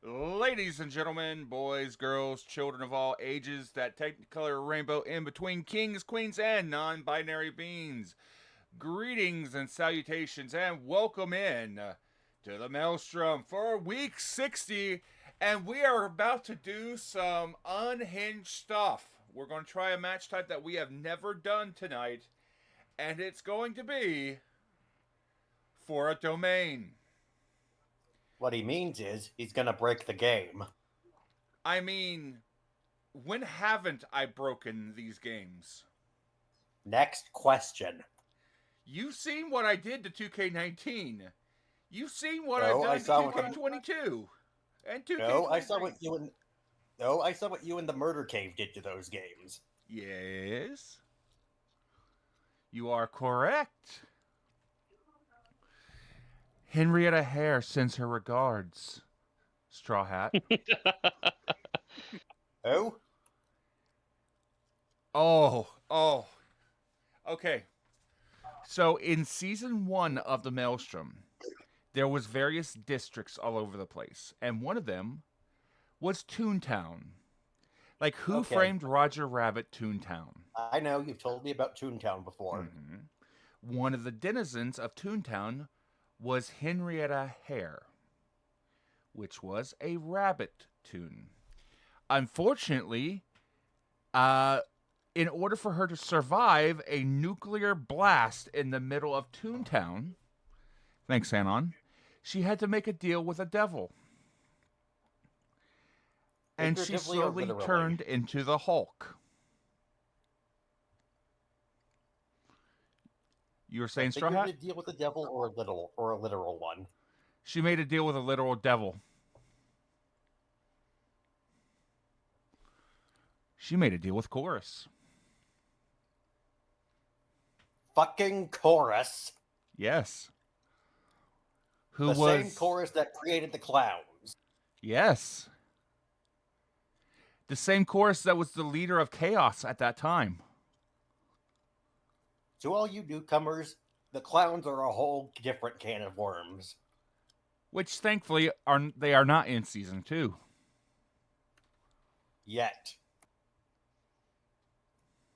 Oh, ladies and gentlemen, boys, girls, children of all ages, that technicolor rainbow in between kings, queens, and non binary beings. Greetings and salutations, and welcome in to the Maelstrom for week 60. And we are about to do some unhinged stuff. We're going to try a match type that we have never done tonight, and it's going to be for a domain. What he means is he's going to break the game. I mean, when haven't I broken these games? Next question. You've seen what I did to 2K19. You've seen what No, I've done to 2K22 and 2K23. No, I saw what you and the Murder Cave did to those games. Yes. You are correct. Henrietta Hare sends her regards. Straw Hat. Oh? Oh. Okay. So in season 1 of the Maelstrom, there was various districts all over the place, and one of them was Toontown. Like Who Framed Roger Rabbit Toontown. I know, you've told me about Toontown before. Mm-hmm. One of the denizens of Toontown was Henrietta Hare, which was a rabbit toon. Unfortunately, in order for her to survive a nuclear blast in the middle of Toontown, thanks, Anon, she had to make a deal with a devil. And she slowly turned into the Hulk. You were saying, Straw Hat? Did a deal with the devil or a literal one? She made a deal with a literal devil. She made a deal with Chorus. Fucking Chorus? Yes. The same Chorus that created the clowns? Yes. The same Chorus that was the leader of Chaos at that time. To all you newcomers, the clowns are a whole different can of worms. Which, thankfully, they are not in Season 2. Yet.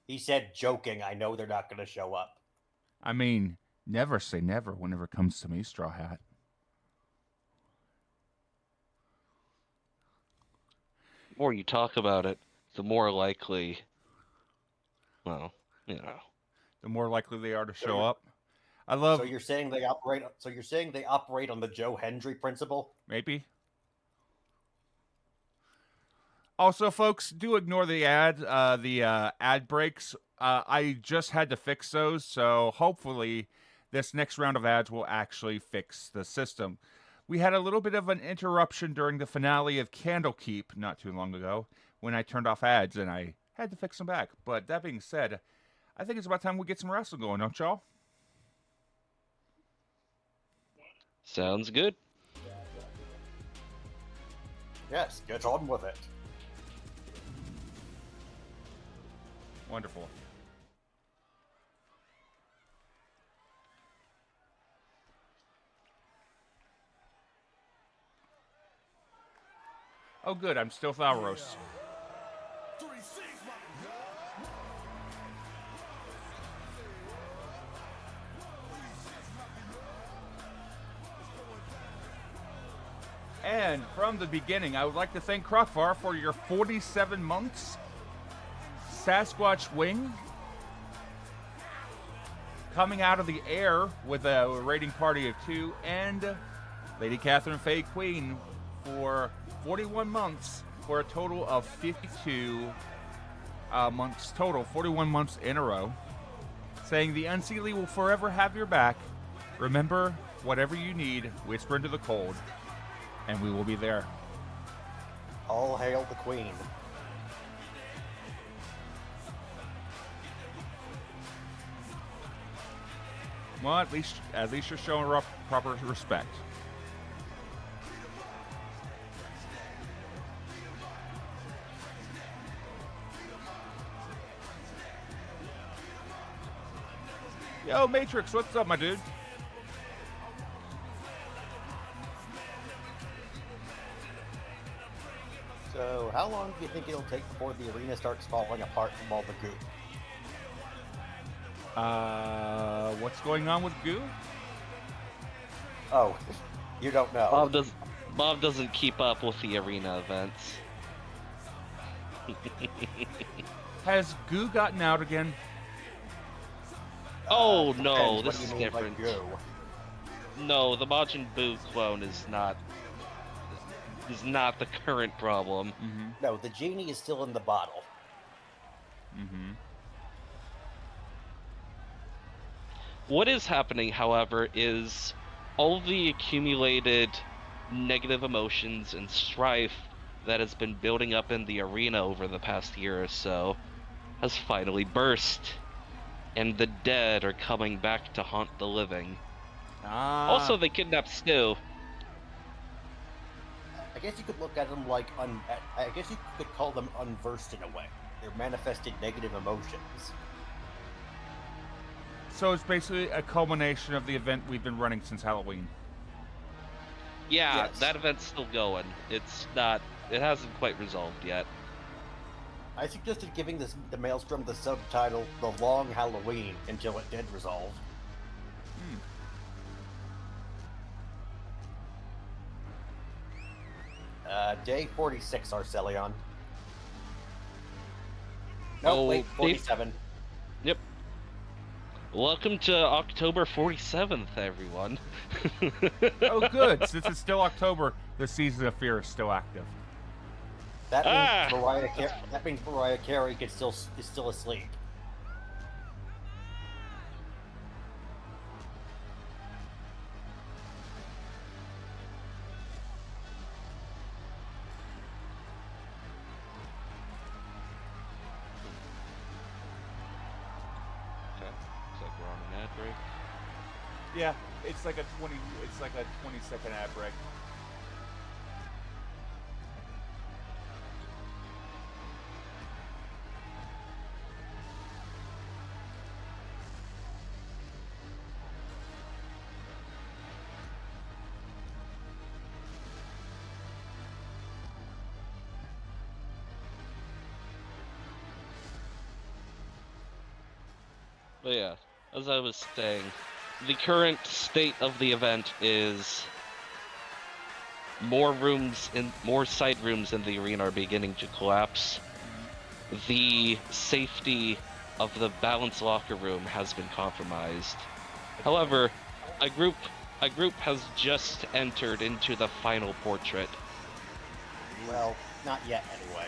He said, joking, I know they're not going to show up. I mean, never say never whenever it comes to me, Straw Hat. The more you talk about it, the more likely, well, you know. The more likely they are to show up. I love. So you're saying they operate. So you're saying they operate on the Joe Hendry principle? Maybe. Also, folks, do ignore the ad breaks. I just had to fix those, so hopefully this next round of ads will actually fix the system. We had a little bit of an interruption during the finale of Candlekeep not too long ago when I turned off ads, and I had to fix them back. But that being said, I think it's about time we get some wrestling going, don't y'all? Sounds good. Yes, get on with it. Wonderful. Oh, good. I'm still Thalros. And from the beginning, I would like to thank Krokvar for your 47 months, Sasquatch Wing, coming out of the air with a raiding party of 2, and Lady Catherine Faye Queen for 41 months for a total of 52 months total, 41 months in a row, saying the Unseelie will forever have your back. Remember, whatever you need, whisper into the cold, and we will be there. All hail the Queen. Well, at least you're showing proper respect. Yo, Matrix, what's up, my dude? So, how long do you think it'll take before the arena starts falling apart from all the goo? What's going on with Goo? Oh, you don't know. Bob doesn't keep up with the arena events. Has Goo gotten out again? Oh Depends. no, What this do you is mean by different. goo? No, the Majin Buu clone is not the current problem. Mm-hmm. No, the genie is still in the bottle. Mm-hmm. What is happening, however, is all the accumulated negative emotions and strife that has been building up in the arena over the past year or so has finally burst, and the dead are coming back to haunt the living. Also, they kidnapped Stu. I guess you could look at them like I guess you could call them unversed in a way. They're manifested negative emotions. So it's basically a culmination of the event we've been running since Halloween. Yeah, Yes. that event's still going. It hasn't quite resolved yet. I suggested giving the Maelstrom the subtitle "The Long Halloween" until it did resolve. Day 46, Arcelion. No, Oh, wait, day- 47. Yep. Welcome to October 47th, everyone. Oh, good. Since it's still October, the Season of Fear is still active. That means Ah! That means Mariah Carey is still asleep. Okay, looks like we're on an ad break. Yeah, it's like a 20-second ad break. But yeah, as I was saying, the current state of the event is more side rooms in the arena are beginning to collapse. The safety of the balance locker room has been compromised. However, a group has just entered into the final portrait. Well, not yet, anyway.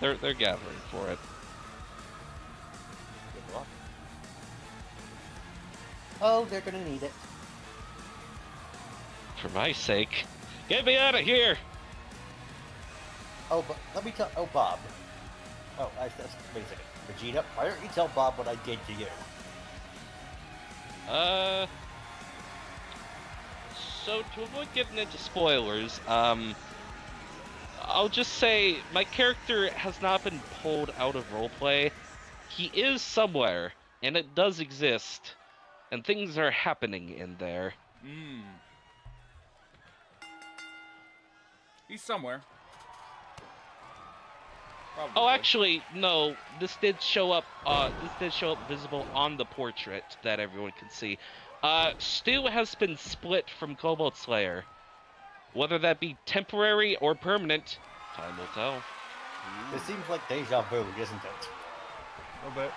They're gathering for it. Good luck. Oh, they're gonna need it. For my sake, get me out of here! Oh, but let me tell. Oh, Bob. Oh, wait a second. Vegeta, why don't you tell Bob what I did to you? Uh, so to avoid getting into spoilers, I'll just say my character has not been pulled out of roleplay. He is somewhere, and it does exist, and things are happening in there. He's somewhere. Probably. Oh, actually, no. This did show up. This did show up visible on the portrait that everyone can see. Stu has been split from Cobalt Slayer. Whether that be temporary or permanent, time will tell. It seems like deja vu, isn't it? A little bit.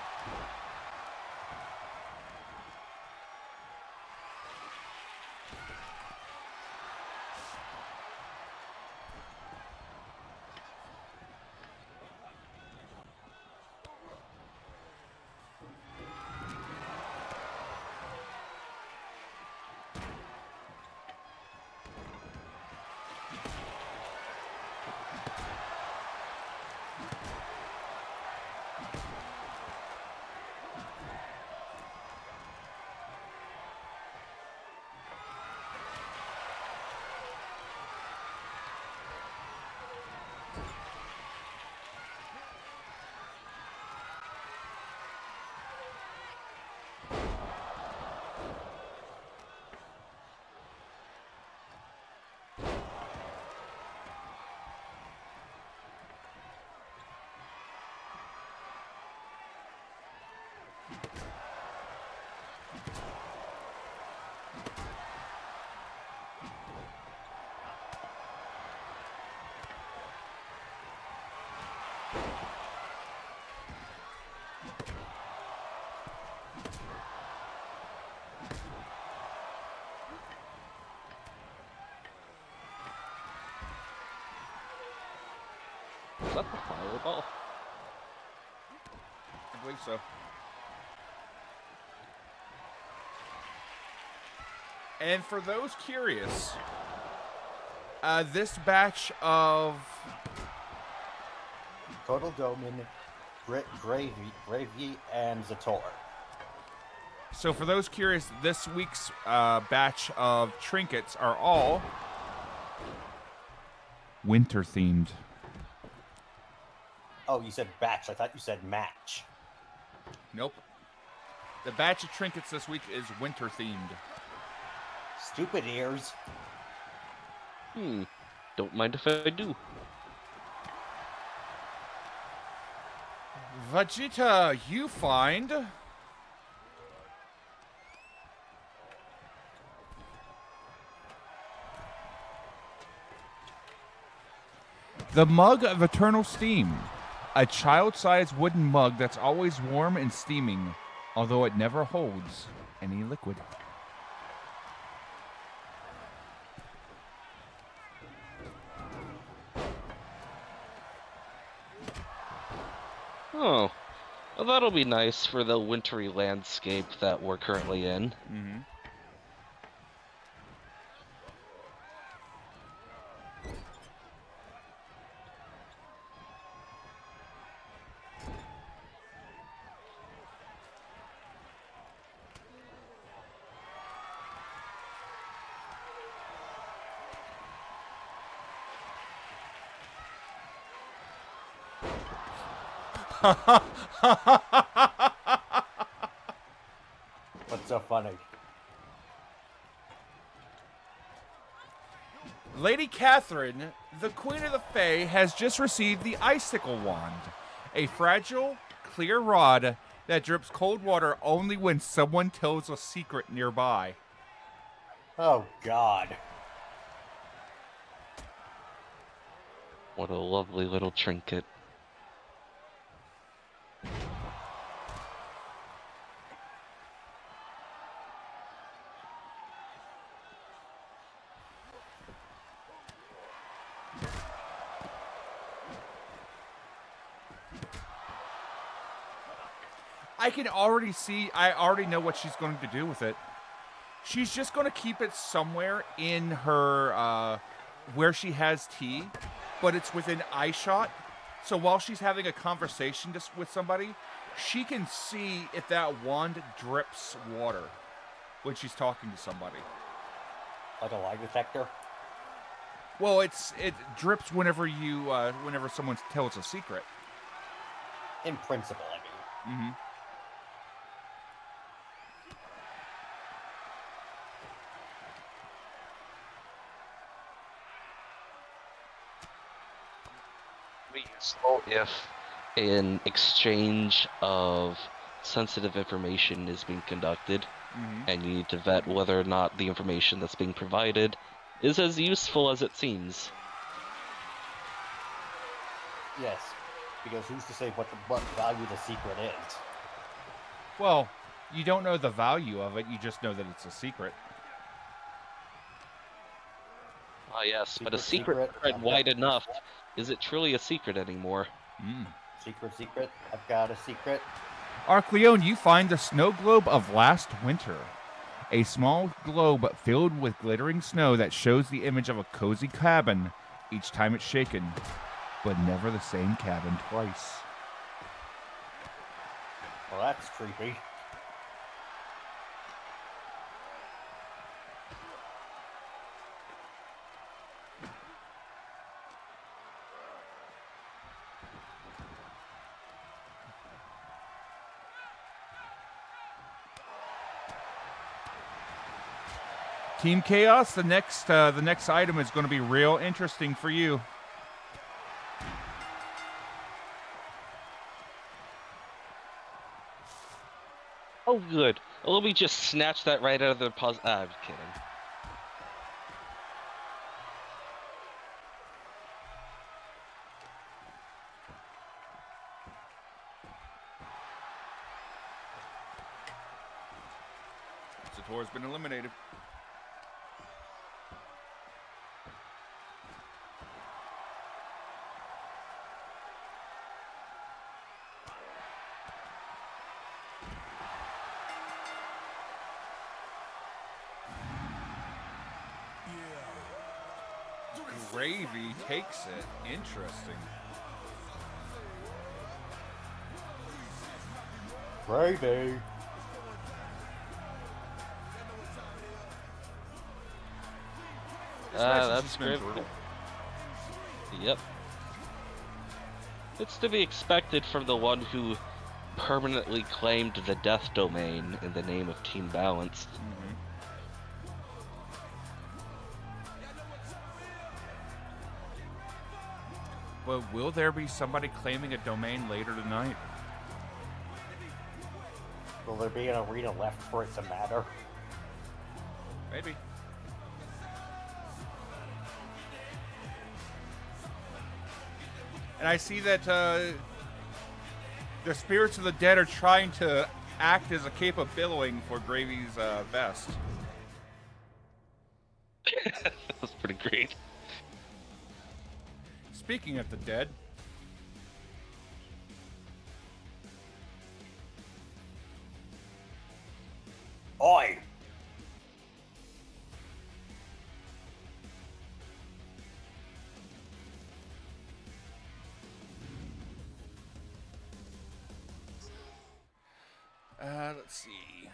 Is that the fireball? I believe so. And for those curious, this batch of Total Domin, Gravy, and Zator. So for those curious, this week's batch of trinkets are all winter themed. Oh, you said batch. I thought you said match. Nope. The batch of trinkets this week is winter themed. Stupid ears. Don't mind if I do. Vegeta, you find the Mug of Eternal Steam, a child-sized wooden mug that's always warm and steaming, although it never holds any liquid. Oh, well, that'll be nice for the wintry landscape that we're currently in. Mm-hmm. What's so funny? Lady Catherine, the Queen of the Fae, has just received the Icicle Wand, a fragile, clear rod that drips cold water only when someone tells a secret nearby. Oh, God. What a lovely little trinket. I already know what she's going to do with it. She's just going to keep it somewhere in her, where she has tea, but it's within eye shot. So while she's having a conversation with somebody, she can see if that wand drips water. when she's talking to somebody. Like a lie detector? Well, it drips whenever someone tells a secret. In principle, I mean. Mm-hmm. Be useful if an exchange of sensitive information is being conducted, and you need to vet whether or not the information that's being provided is as useful as it seems. Yes, because who's to say what value the secret is? Well, you don't know the value of it, you just know that it's a secret. Ah, yes, but a Secret, secret spread I've wide got- enough, is it truly a secret anymore? Secret, I've got a secret. Arcleon, you find the snow globe of last winter. A small globe filled with glittering snow that shows the image of a cozy cabin each time it's shaken, but never the same cabin twice. Well, that's creepy. Team Chaos, the next item is going to be real interesting for you. Oh, good. Let me just snatch that right out of the puzzle. I'm kidding. Sator's been eliminated. Gravy takes it. Interesting. Gravy. This match has That's just been great. brutal. Yep. It's to be expected from the one who permanently claimed the death domain in the name of Team Balance. But will there be somebody claiming a domain later tonight? Will there be an arena left for it to matter? Maybe. And I see that the spirits of the dead are trying to act as a cape of billowing for Gravy's vest. That was pretty great. Speaking of the dead, Oi! let's see.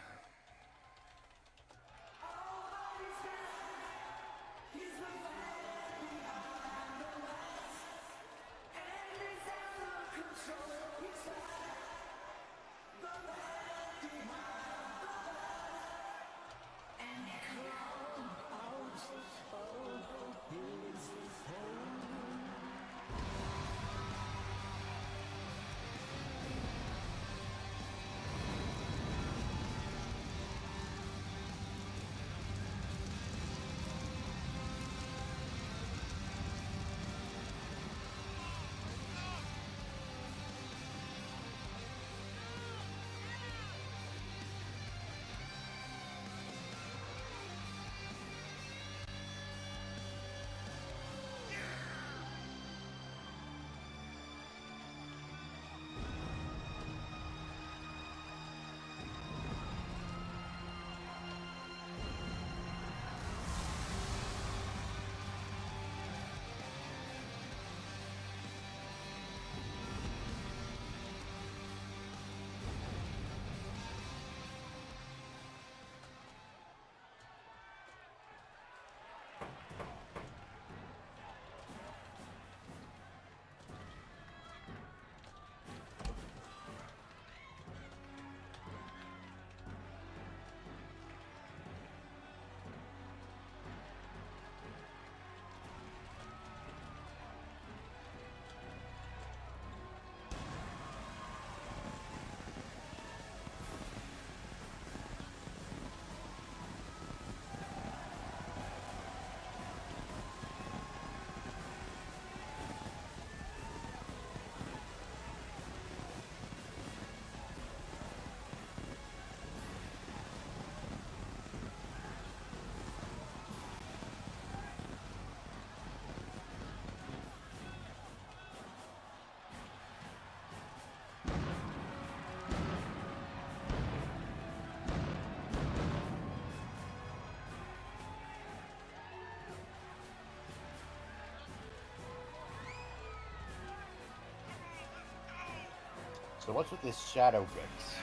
So what's with this Shadow Vix?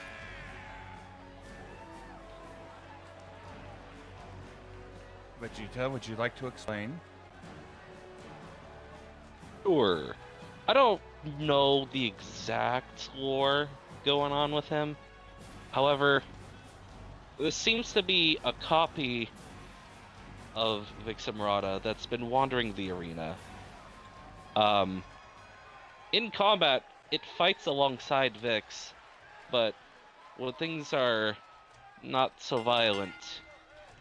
Vegeta, would you like to explain? Sure. I don't know the exact lore going on with him. However, this seems to be a copy of Viximrata that's been wandering the arena. In combat, it fights alongside Vix, but when things are not so violent,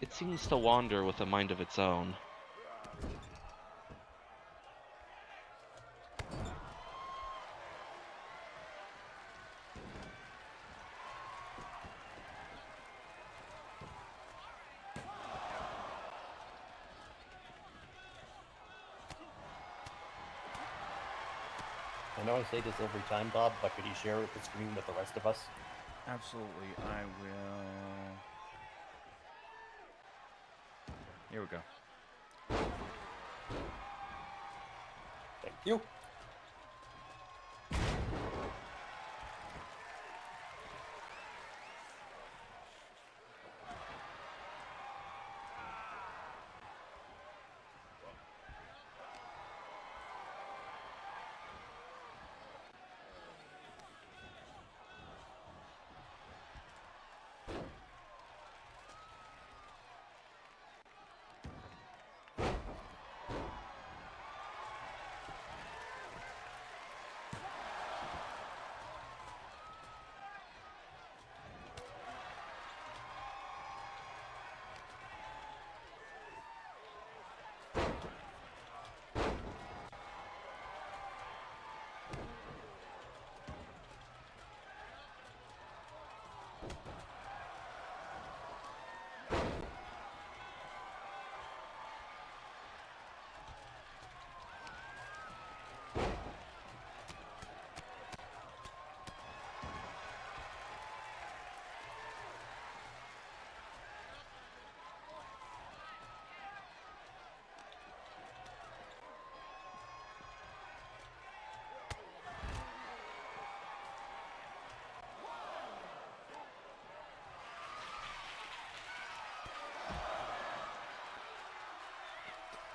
it seems to wander with a mind of its own. I know I say this every time, Bob, but could you share the screen with the rest of us? Absolutely, I will. Here we go. Thank you.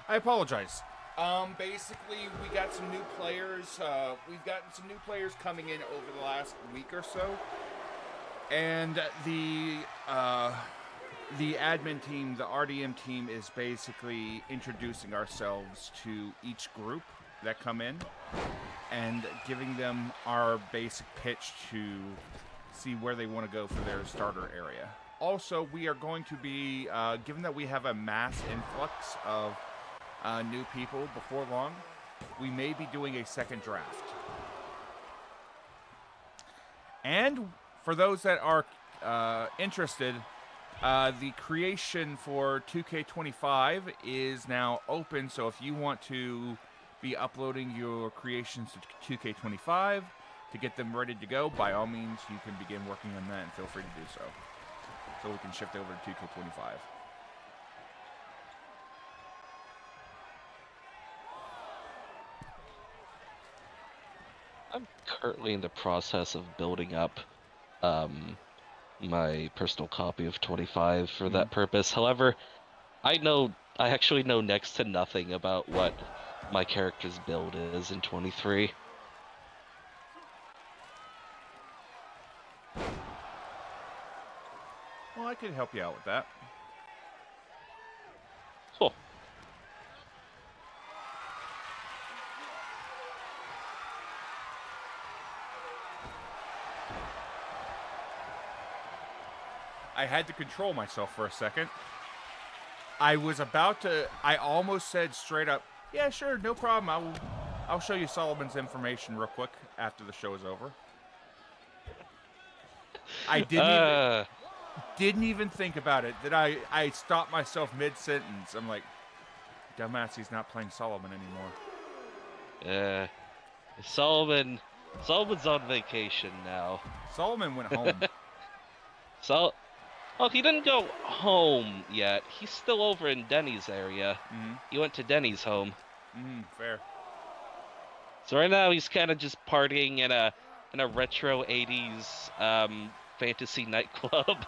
I apologize. Basically, we got some new players. We've gotten some new players coming in over the last week or so, and the admin team, the RDM team, is basically introducing ourselves to each group that come in and giving them our basic pitch to see where they want to go for their starter area. Also, we are going to be, given that we have a mass influx of new people before long, we may be doing a second draft. And for those that are interested, the creation for 2K25 is now open, so if you want to be uploading your creations to 2K25 to get them ready to go, by all means, you can begin working on that and feel free to do so. So we can shift over to 2K25. I'm currently in the process of building up my personal copy of 25 for that purpose. However, I actually know next to nothing about what my character's build is in 23. Well, I could help you out with that. Cool. I had to control myself for a second. I almost said straight up, yeah, sure, no problem. I'll show you Solomon's information real quick after the show is over. I didn't even think about it. That I stopped myself mid-sentence. I'm like, dumbass, he's not playing Solomon anymore. Solomon's on vacation now. Solomon went home. Well, he didn't go home yet. He's still over in Denny's area. Mm-hmm. He went to Denny's home. Fair. So right now he's kind of just partying in a in a retro 80s fantasy nightclub.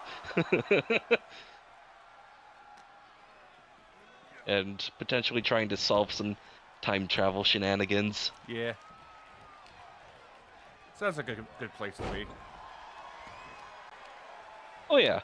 And potentially trying to solve some time travel shenanigans. Yeah. Sounds like a good place to be. Oh yeah.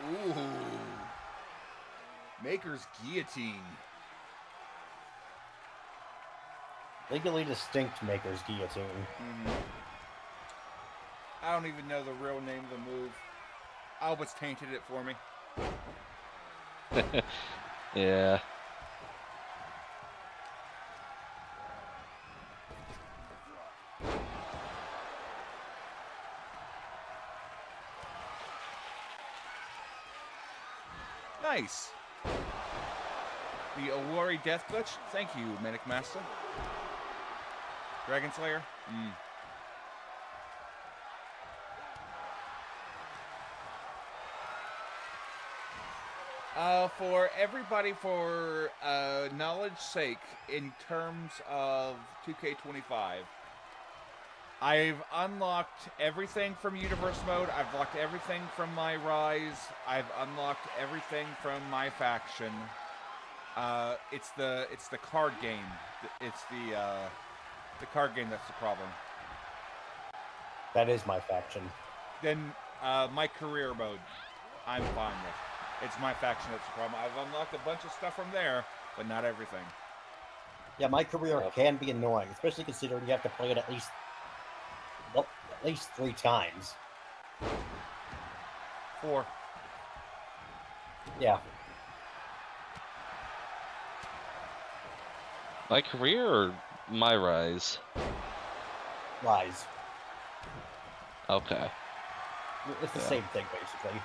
Ooh. Maker's Guillotine. Legally distinct Maker's Guillotine. I don't even know the real name of the move. Albus tainted it for me. Yeah. Nice. The Awari Death Glitch. Thank you, Manic Master. Dragon Slayer. For everybody, for knowledge's sake, in terms of 2K25, I've unlocked everything from Universe Mode. I've unlocked everything from my Rise. I've unlocked everything from my faction. It's the card game. It's the card game that's the problem. That is my faction. Then my career mode, I'm fine with. It's my faction that's the problem. I've unlocked a bunch of stuff from there, but not everything. Yeah, my career can be annoying, especially considering you have to play it at least 3 times. 4. Yeah. My career or my Rise? Rise. Okay. It's the same thing, basically.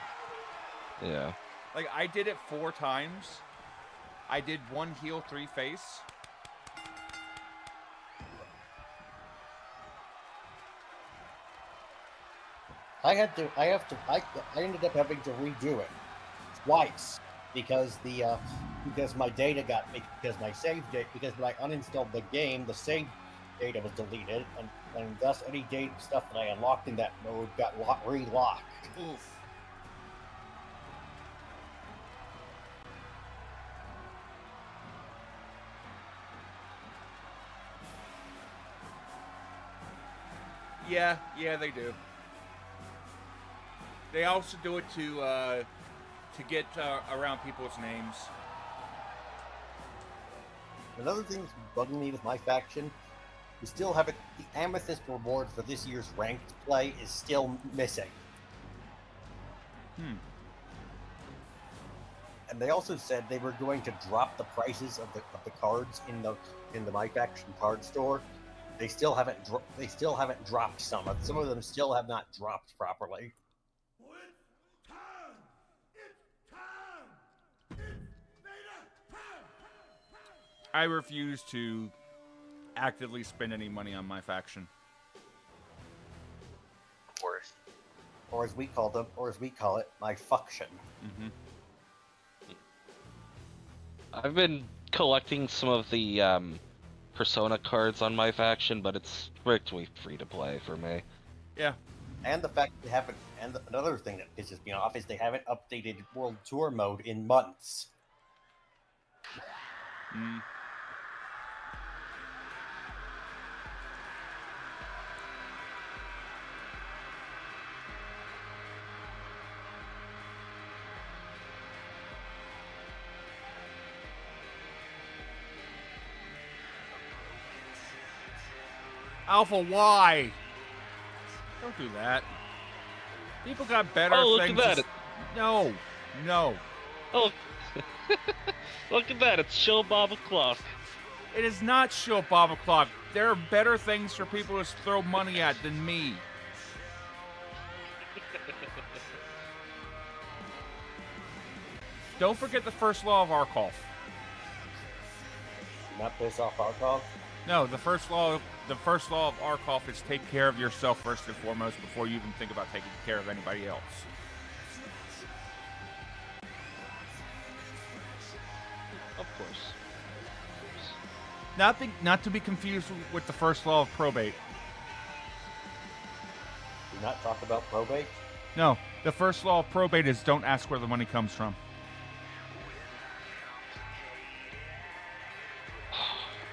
Yeah. Like, I did it 4 times. I did 1 heal, 3 face. I ended up having to redo it twice because because my when I uninstalled the game, the save data was deleted, and thus any stuff that I unlocked in that mode got relocked. Oof. Yeah, they do. They also do it to get around people's names. Another thing that's bugging me with my faction, we still haven't. The Amethyst reward for this year's ranked play is still missing. And they also said they were going to drop the prices of the cards in the My Faction card store. They still haven't dropped some. Some of them still have not dropped properly. I refuse to actively spend any money on my faction. Or as we call it, my faction. I've been collecting some of the Persona cards on my faction, but it's strictly free to play for me. Yeah. And the fact they haven't. And another thing that pisses me off is they haven't updated World Tour mode in months. Mm. Alpha, why? Don't do that. People got better Oh, look things. at that! No, no. Oh, look at that! It's Show Bob o'clock. It is not Shield Bob o'clock. There are better things for people to throw money at than me. Don't forget the first law of Arkoff. Not piss off Arkhov. No, the first law of Arkoff is take care of yourself first and foremost before you even think about taking care of anybody else. Of course. Not to be confused with the first law of probate. Do not talk about probate. No, the first law of probate is don't ask where the money comes from.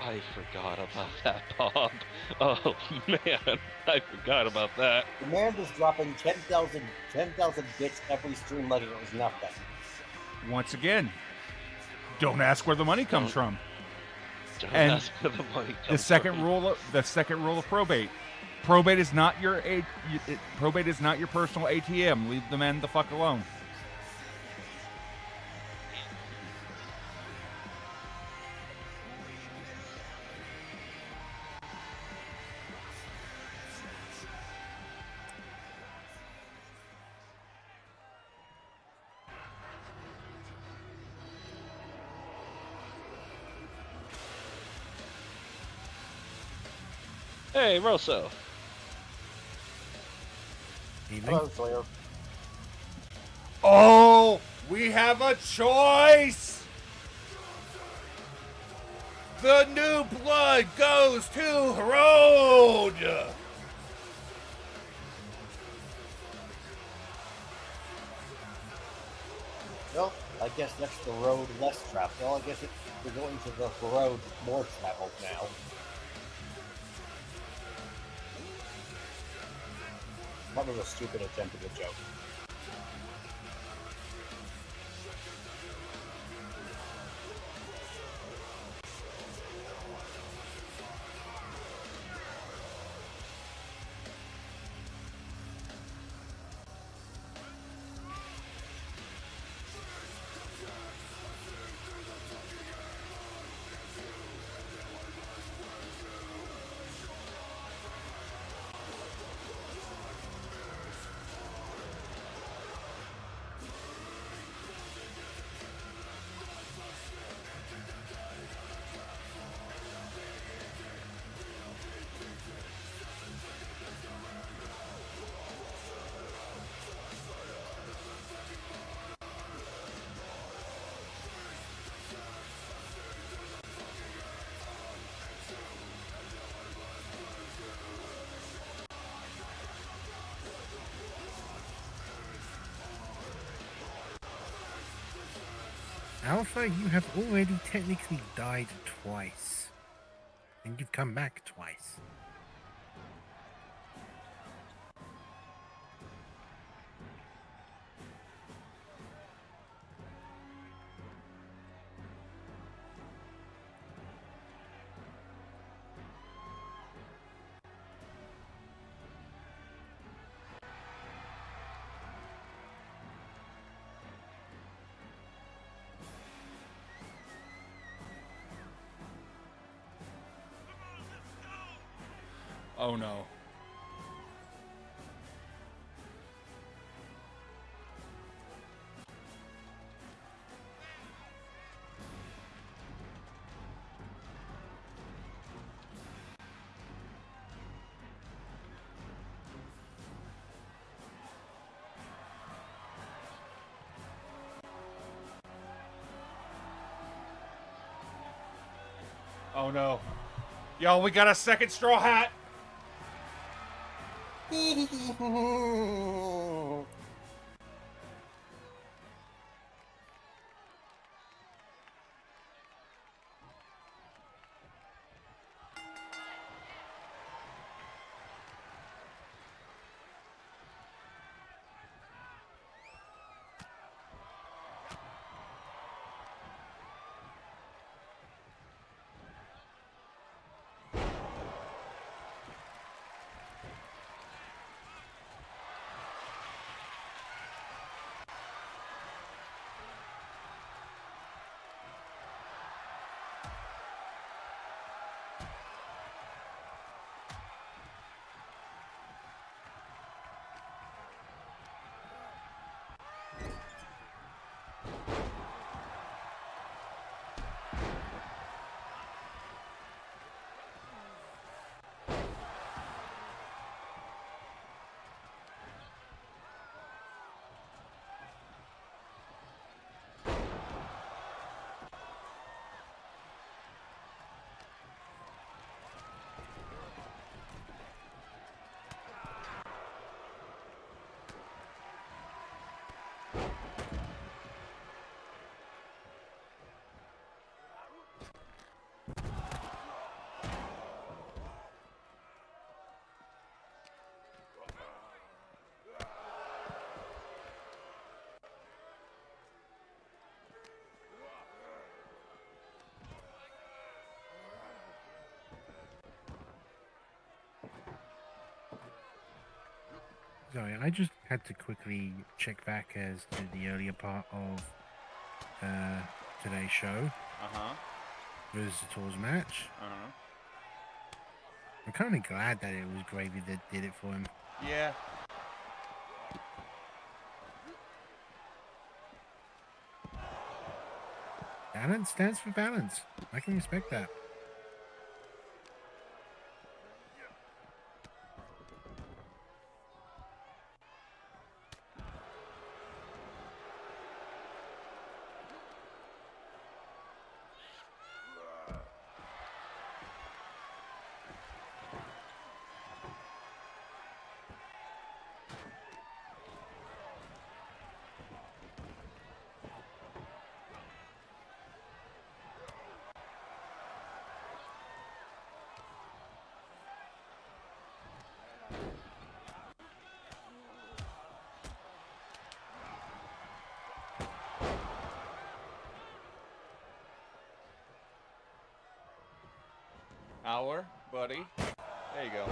I forgot about that, Bob. Oh, man. I forgot about that. The man was dropping 10,000 bits every stream like it was nothing. Once again, don't ask where the money comes from. Don't And ask where the money comes The second from. rule of probate. Probate is not your probate is not your personal ATM. Leave the men the fuck alone. Hey, Rosso. Hello, Sawyer. Oh, we have a choice. The new blood goes to Road. Well, I guess that's the road less traveled. Well, I guess we're going to the road more traveled now. That was a stupid attempt at a joke. Alpha, you have already technically died twice. And you've come back twice. Oh no. Oh no. Yo, we got a second straw hat. Sorry, I just had to quickly check back as to the earlier part of today's show. Versus Zator's match. I'm kind of glad that it was Gravy that did it for him. Yeah. Balance stands for balance. I can respect that. Hour, buddy. There you go.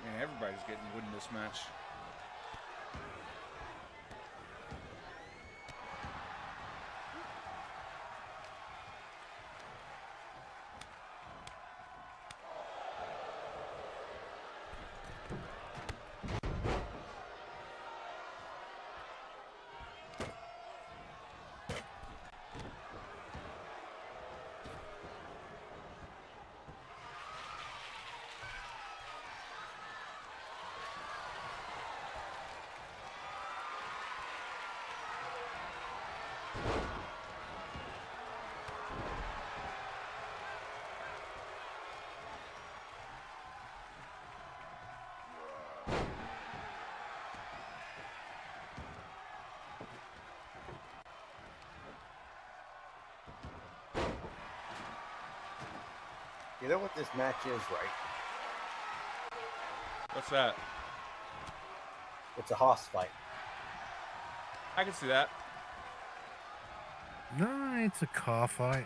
Man, everybody's getting wood in this match. You know what this match is, right? What's that? It's a hoss fight. I can see that. No, it's a car fight.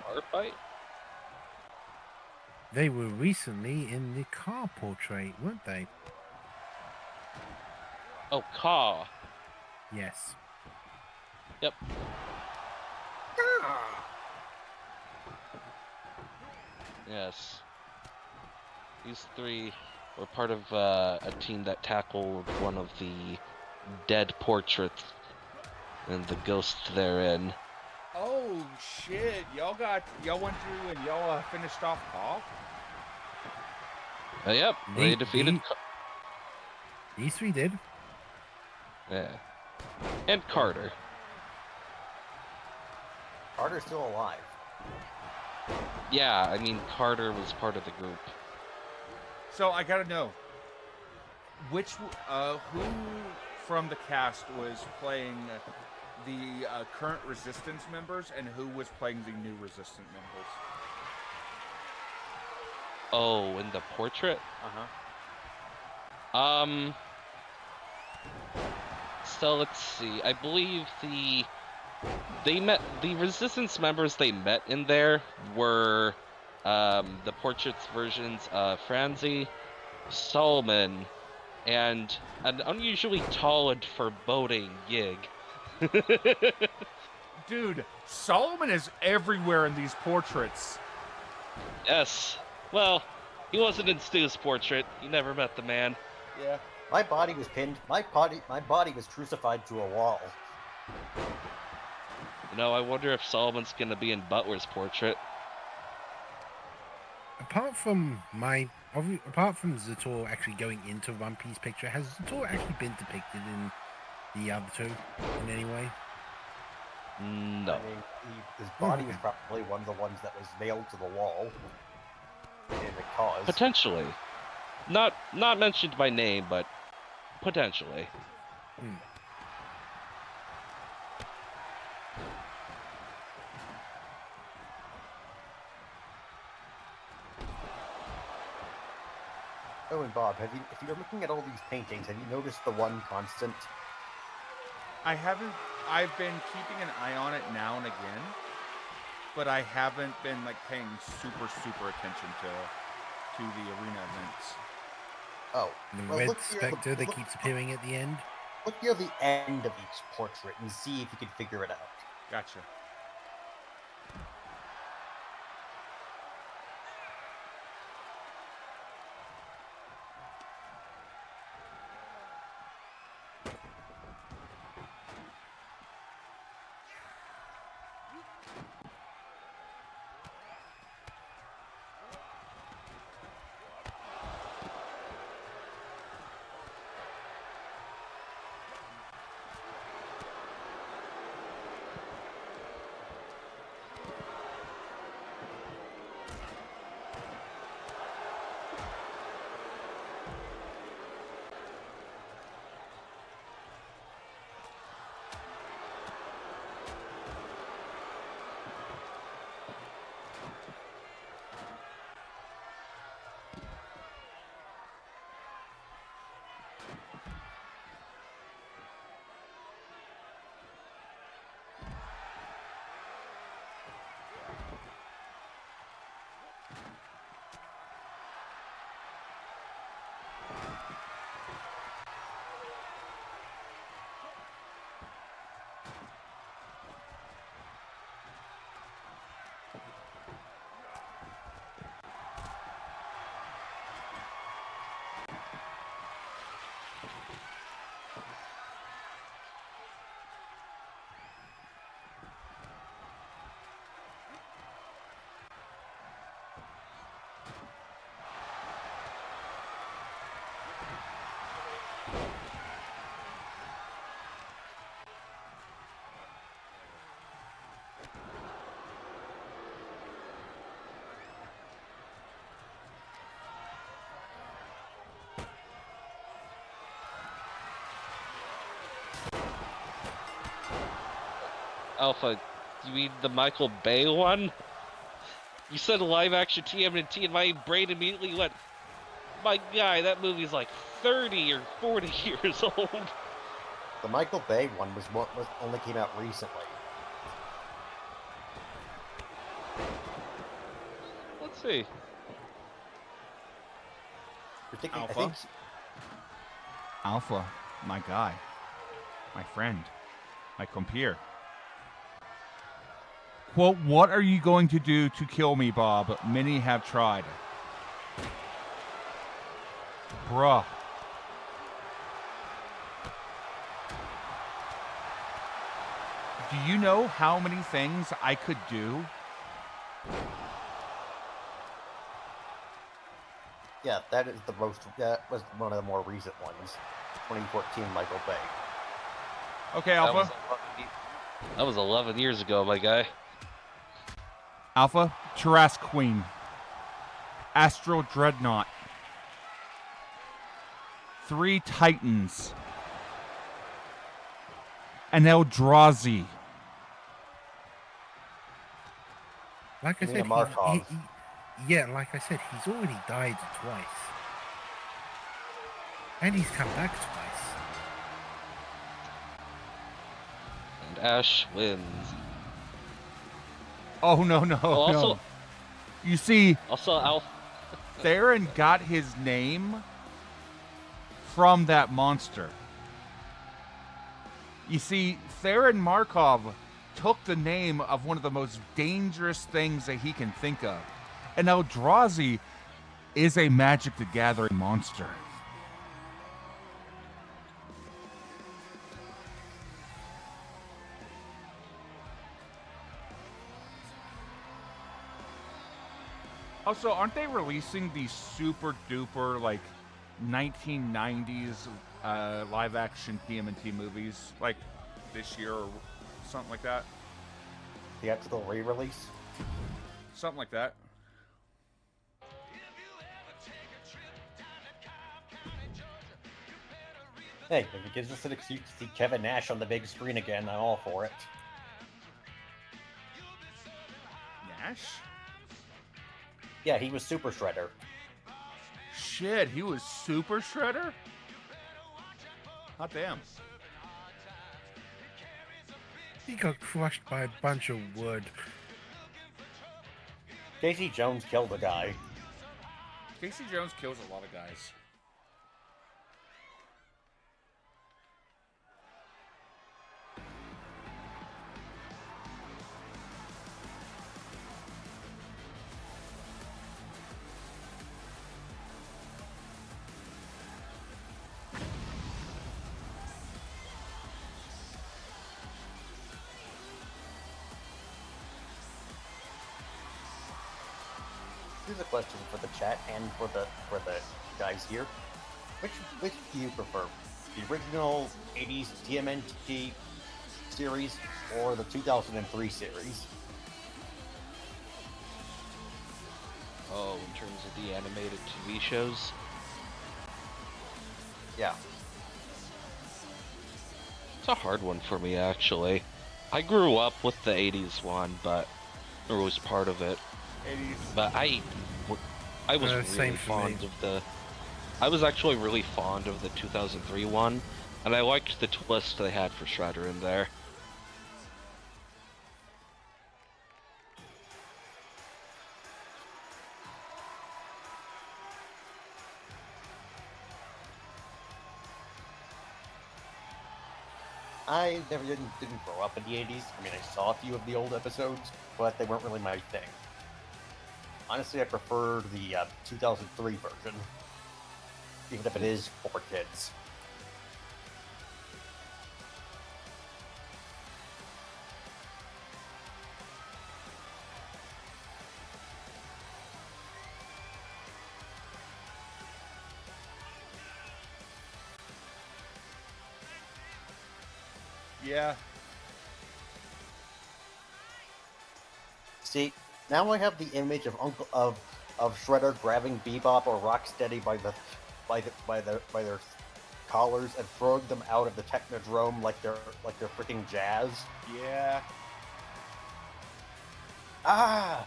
Car fight? They were recently in the car portrait, weren't they? Oh, car. Yes. Yep. Yes. These three were part of a team that tackled one of the dead portraits and the ghost therein. Oh shit! Y'all went through and y'all finished off Paul. Yep. They defeated. These three did. Yeah. And Carter. Carter's still alive. Yeah, I mean Carter was part of the group. So I gotta know, who from the cast was playing the current Resistance members, and who was playing the new Resistance members? Oh, in the portrait? Uh-huh. So let's see. I believe the Resistance members they met in there were the portrait's versions of Franzi, Solomon, and an unusually tall and foreboding Yig. Dude, Solomon is everywhere in these portraits. Yes. Well, he wasn't in Stu's portrait. You never met the man. Yeah. My body was pinned. My body was crucified to a wall. You know, I wonder if Solomon's gonna be in Butler's portrait. Apart from Zator actually going into One Piece picture, has Zator actually been depicted in the other two in any way? No. I mean, his body was probably one of the ones that was nailed to the wall in the cause. Potentially. Not mentioned by name, but potentially. Oh, and Bob, if you're looking at all these paintings, have you noticed the one constant? I haven't. I've been keeping an eye on it now and again, but I haven't been like paying super attention to the arena events. Oh, The well, red look here, spectre that keeps appearing at the end. Look near the end of each portrait and see if you can figure it out. Gotcha. Alpha, you mean the Michael Bay one? You said live action TMNT, and my brain immediately went, my guy, that movie's like 30 or 40 years old. The Michael Bay one was only came out recently. Let's see. I Alpha? think Alpha, my guy, my friend, my compeer. Quote, what are you going to do to kill me, Bob? Many have tried. Bruh. Do you know how many things I could do? yeah, that was one of the more recent ones. 2014 Michael Bay. Okay, Alpha. That was 11 years ago, my guy. Alpha, Tarrasque Queen. Astral Dreadnought. 3 Titans. An Eldrazi. Like I You mean said, a Markov? yeah, like I said, he's already died twice. And he's come back twice. And Ash wins. Oh, no, no, Oh, also, no. You see, also Alpha. Theron got his name from that monster. You see, Theron Markov took the name of one of the most dangerous things that he can think of. And Eldrazi is a Magic the Gathering monster. Also, aren't they releasing these super duper, like, 1990s live action TMNT movies, like, this year or something like that? Theatrical re-release? Something like that. Hey, if it gives us an excuse to see Kevin Nash on the big screen again, I'm all for it. Nash? Yeah, he was Super Shredder. shit, he was Super Shredder? Hot damn. He got crushed by a bunch of wood. Casey Jones killed a guy. Casey Jones kills a lot of guys. Here's a question for the chat and for the guys here. Which do you prefer? The original 80s TMNT series or the 2003 series? Oh, in terms of the animated TV shows? Yeah. It's a hard one for me, actually. I grew up with the 80s one, but or was part of it. 80s. But I was Same really for fond me. of the... I was actually really fond of the 2003 one, and I liked the twist they had for Shredder in there. I never didn't grow up in the 80s. I mean, I saw a few of the old episodes, but they weren't really my thing. Honestly, I prefer the 2003 version, even if it is for kids. Yeah. See, now I have the image of Shredder grabbing Bebop or Rocksteady by their collars and throwing them out of the Technodrome like they're freaking jazz. Yeah. Ah!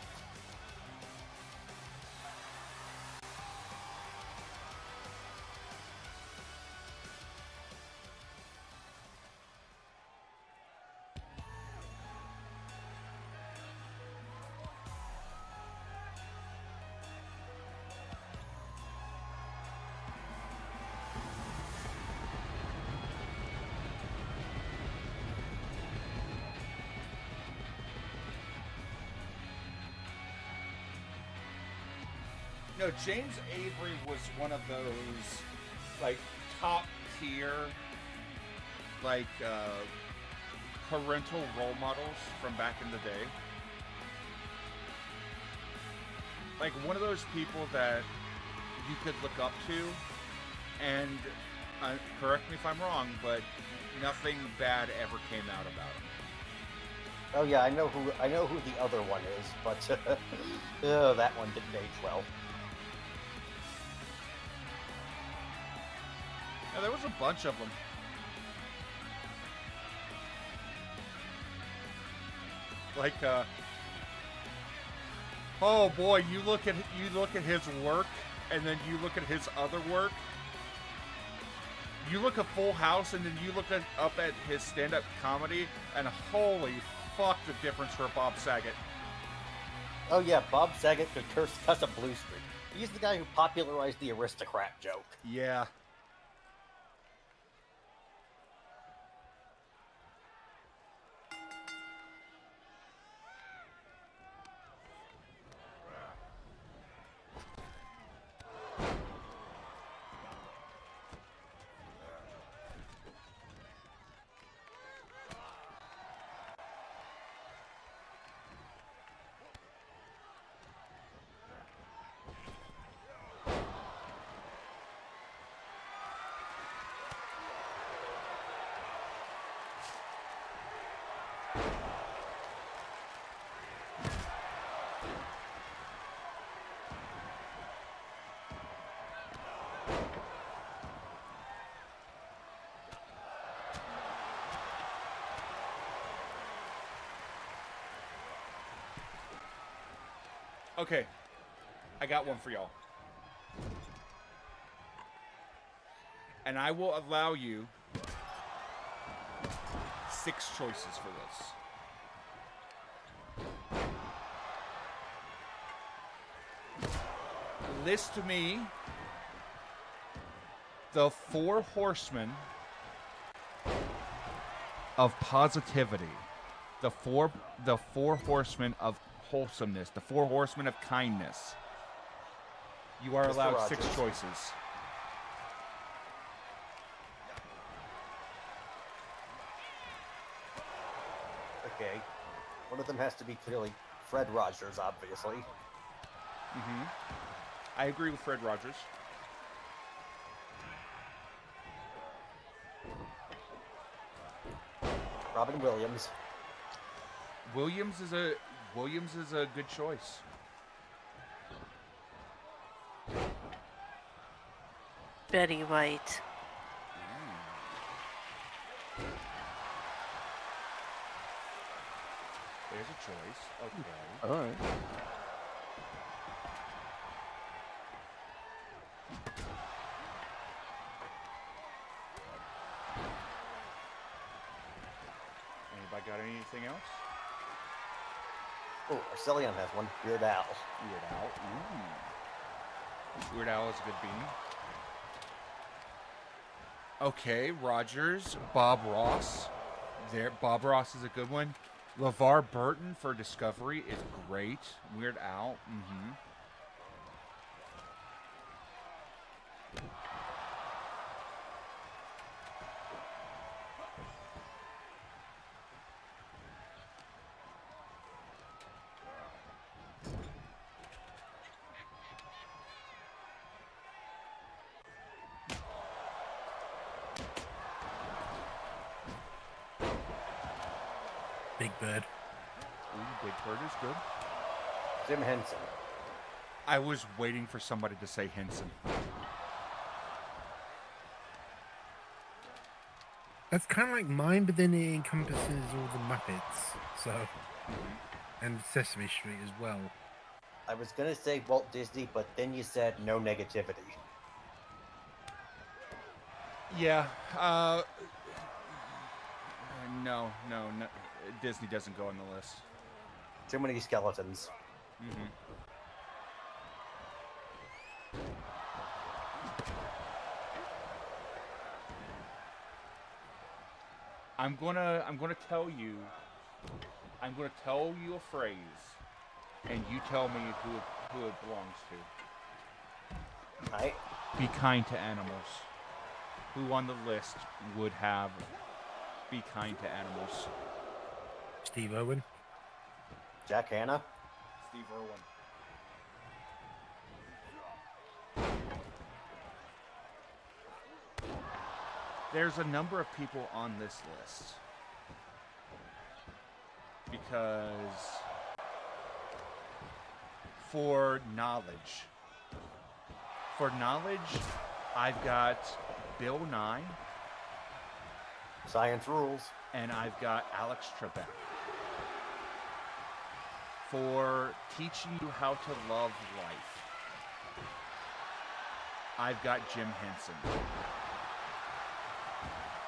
No, James Avery was one of those, like, top tier, like, parental role models from back in the day. Like, one of those people that you could look up to, and, correct me if I'm wrong, but nothing bad ever came out about him. Oh yeah, I know who the other one is, but oh, that one didn't age well. Yeah, there was a bunch of them. Like, oh boy, you look at his work, and then you look at his other work. You look at Full House, and then you look up at his stand-up comedy, and holy fuck, the difference for Bob Saget. Oh yeah, Bob Saget could cuss a blue streak. He's the guy who popularized the aristocrat joke. Yeah. Okay, I got one for y'all. And I will allow you 6 choices for this. List to me the 4 horsemen of positivity, the four horsemen of wholesomeness, the 4 horsemen of kindness. You are Mr. allowed Rogers. 6 choices. Okay. One of them has to be clearly Fred Rogers, obviously. I agree with Fred Rogers. Robin Williams. Williams is a good choice. Betty White. There's a choice. Okay. All right. Anybody got anything else? Oh, Arcelion has one. Weird Al. Weird Al. Ooh. Weird Al is a good bean. Okay, Rogers, Bob Ross. There, Bob Ross is a good one. LeVar Burton for Discovery is great. Weird Al. Big Bird. Ooh, Big Bird is good. Jim Henson. I was waiting for somebody to say Henson. That's kind of like mine, but then it encompasses all the Muppets. So, and Sesame Street as well. I was gonna say Walt Disney, but then you said no negativity. Yeah. No. Disney doesn't go on the list. Too many skeletons. I'm gonna tell you a phrase, and you tell me who it belongs to. Right? Be kind to animals. Who on the list would have be kind to animals? Steve Irwin. Jack Hanna. Steve Irwin. There's a number of people on this list because for knowledge, I've got Bill Nye Science rules. and I've got Alex Trebek. For teaching you how to love life, I've got Jim Henson.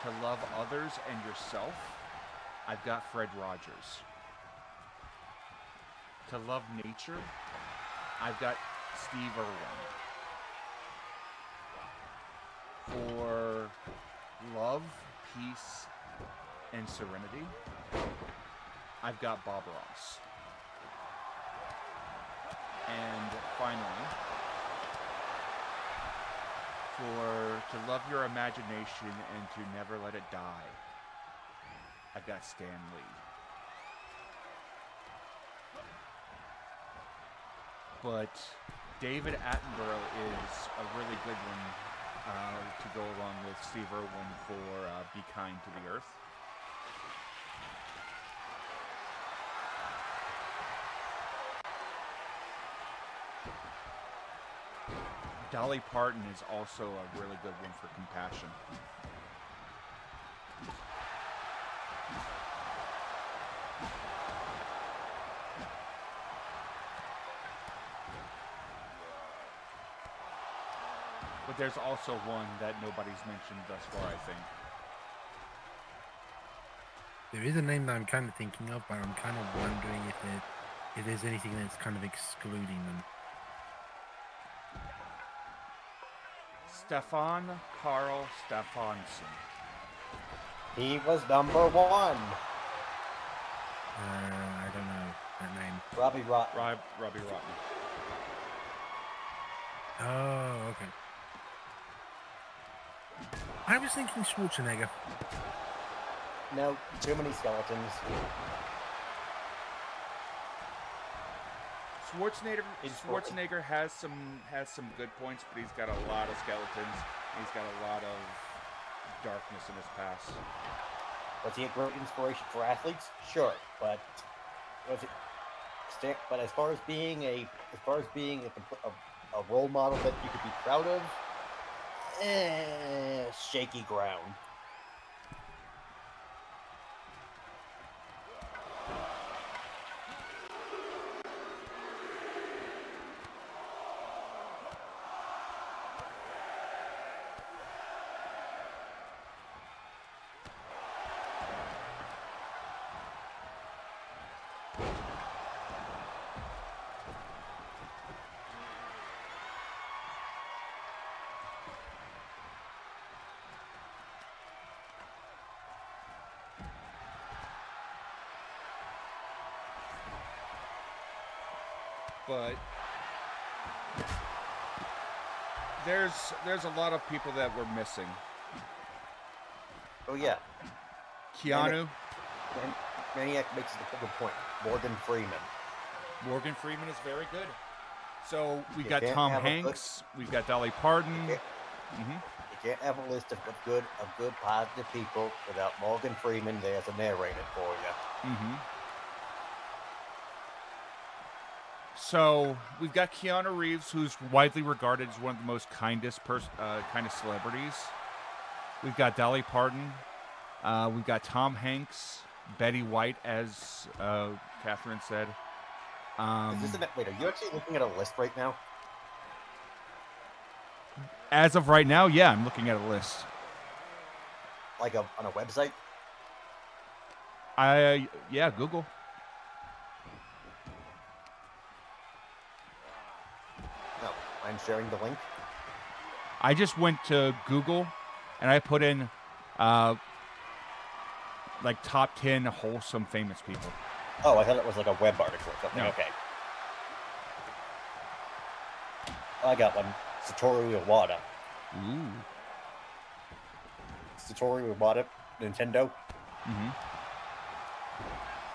To love others and yourself, I've got Fred Rogers. To love nature, I've got Steve Irwin. For love, peace, and serenity, I've got Bob Ross. And finally, to love your imagination and to never let it die, I've got Stan Lee. But David Attenborough is a really good one to go along with Steve Irwin for Be Kind to the Earth. Dolly Parton is also a really good one for compassion. But there's also one that nobody's mentioned thus far, I think. There is a name that I'm kind of thinking of, but I'm kind of wondering if there's anything that's kind of excluding them. Stefan Karl Stefansson. He was number 1. I don't know that name. Robbie Rotten. Robbie Rotten. Oh, okay. I was thinking Schwarzenegger. No, too many skeletons. Schwarzenegger has some good points, but he's got a lot of skeletons. He's got a lot of darkness in his past. Was he a great inspiration for athletes? Sure, but was it? But as far as being a role model that you could be proud of, shaky ground. But there's a lot of people that we're missing. Oh yeah, Keanu. Maniac makes a good point. Morgan Freeman. Morgan Freeman is very good. So we You got can't Tom have a Hanks. We've got Dolly Parton. You can't have a list of good positive people without Morgan Freeman there as a narrator for you. So we've got Keanu Reeves, who's widely regarded as one of the most kindest celebrities. We've got Dolly Parton. We've got Tom Hanks, Betty White, as Catherine said. Wait, are you actually looking at a list right now? As of right now, yeah, I'm looking at a list. Like on a website? Yeah, Google. No, I'm sharing the link. I just went to Google and I put in like top 10 wholesome famous people. Oh, I thought it was like a web article or something. No. Okay. I got one. Satoru Iwata. Ooh. Satoru Iwata, Nintendo.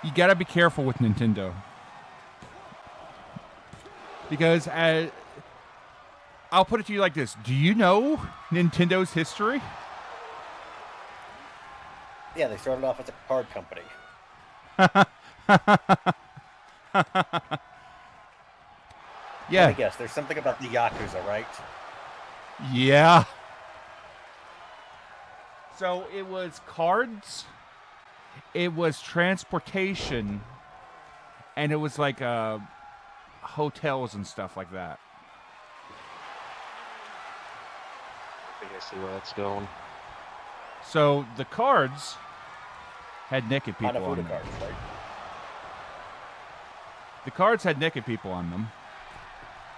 You gotta be careful with Nintendo. Because I'll put it to you like this. Do you know Nintendo's history? Yeah, they started off as a card company. Yeah. Let me guess, there's something about the Yakuza, right? Yeah. So it was cards, it was transportation, and it was like hotels and stuff like that. I think I see where that's going. So the cards had naked people on them. Cards, right? The cards had naked people on them.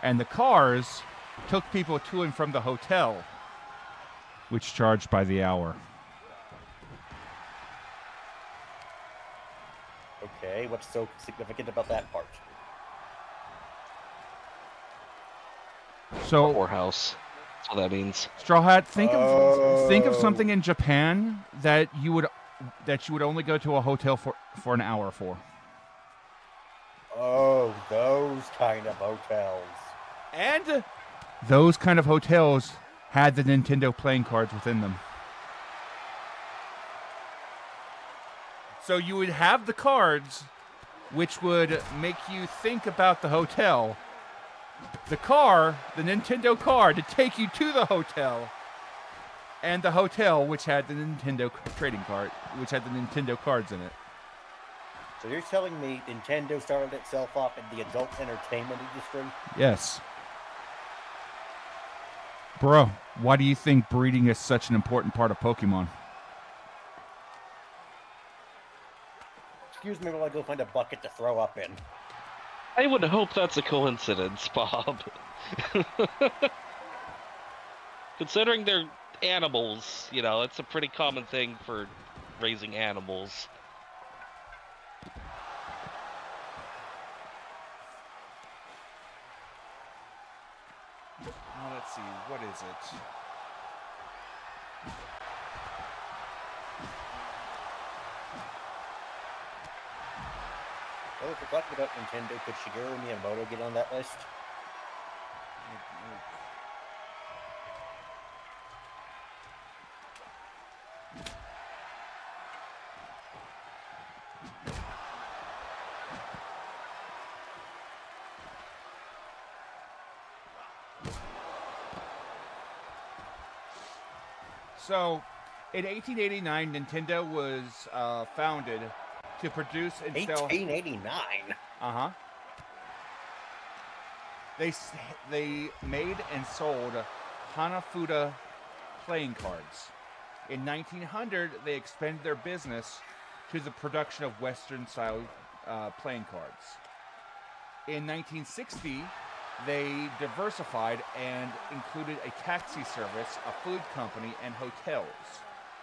And the cars took people to and from the hotel, which charged by the hour. Okay, what's so significant about that part? So, Whorehouse. That's what that means. Straw Hat, think of something in Japan that you would only go to a hotel for an hour for. Oh, those kind of hotels. And those kind of hotels had the Nintendo playing cards within them. So you would have the cards, which would make you think about the hotel. The Nintendo car, to take you to the hotel. And the hotel, which had the Nintendo trading card, which had the Nintendo cards in it. So you're telling me Nintendo started itself off in the adult entertainment industry? Yes. Bro, why do you think breeding is such an important part of Pokemon? Excuse me while I go find a bucket to throw up in. I would hope that's a coincidence, Bob. Considering they're animals, you know, it's a pretty common thing for raising animals. Let's see, what is it? Well, if we're talking about Nintendo, could Shigeru Miyamoto get on that list? So, in 1889, Nintendo was founded to produce and sell. 1889. Uh-huh. They made and sold Hanafuda playing cards. In 1900, they expanded their business to the production of Western-style playing cards. In 1960, they diversified and included a taxi service, a food company, and hotels.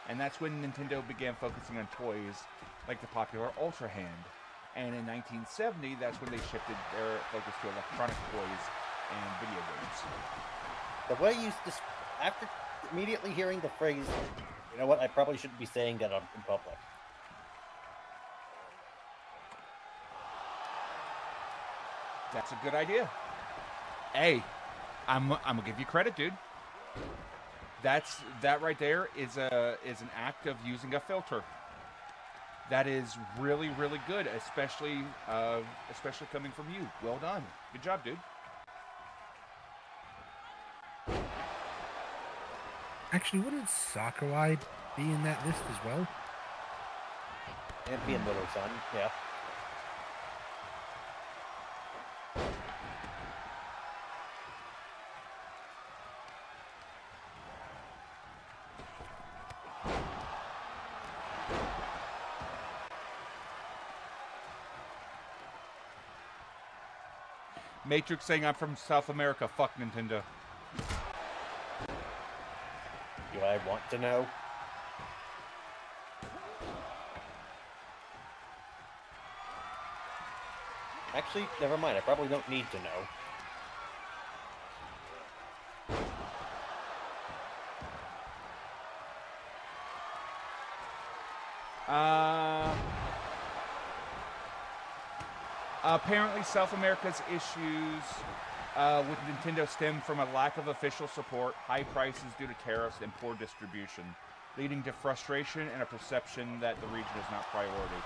And that's when Nintendo began focusing on toys like the popular Ultra Hand. And in 1970, that's when they shifted their focus to electronic toys and video games. The way you just after immediately hearing the phrase, you know what? I probably shouldn't be saying that in public. That's a good idea. Hey, I'm gonna give you credit, dude. That right there is an act of using a filter. That is really, really good, especially coming from you. Well done. Good job, dude. Actually, wouldn't Sakurai be in that list as well? And being Middle-son, yeah. Matrix saying I'm from South America. Fuck Nintendo. Do I want to know? Actually, never mind. I probably don't need to know. Apparently, South America's issues with Nintendo stem from a lack of official support, high prices due to tariffs, and poor distribution, leading to frustration and a perception that the region is not priority.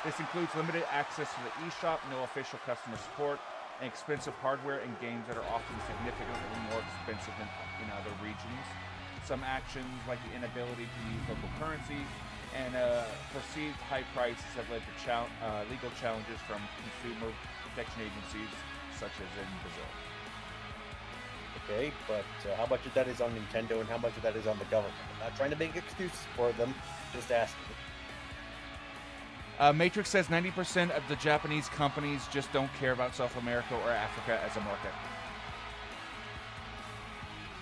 This includes limited access to the eShop, no official customer support, and expensive hardware and games that are often significantly more expensive than in other regions. Some actions, like the inability to use local currency and perceived high prices, have led to legal challenges from consumer protection agencies, such as in Brazil. Okay, but how much of that is on Nintendo and how much of that is on the government? I'm not trying to make excuses for them, just asking. Matrix says 90% of the Japanese companies just don't care about South America or Africa as a market.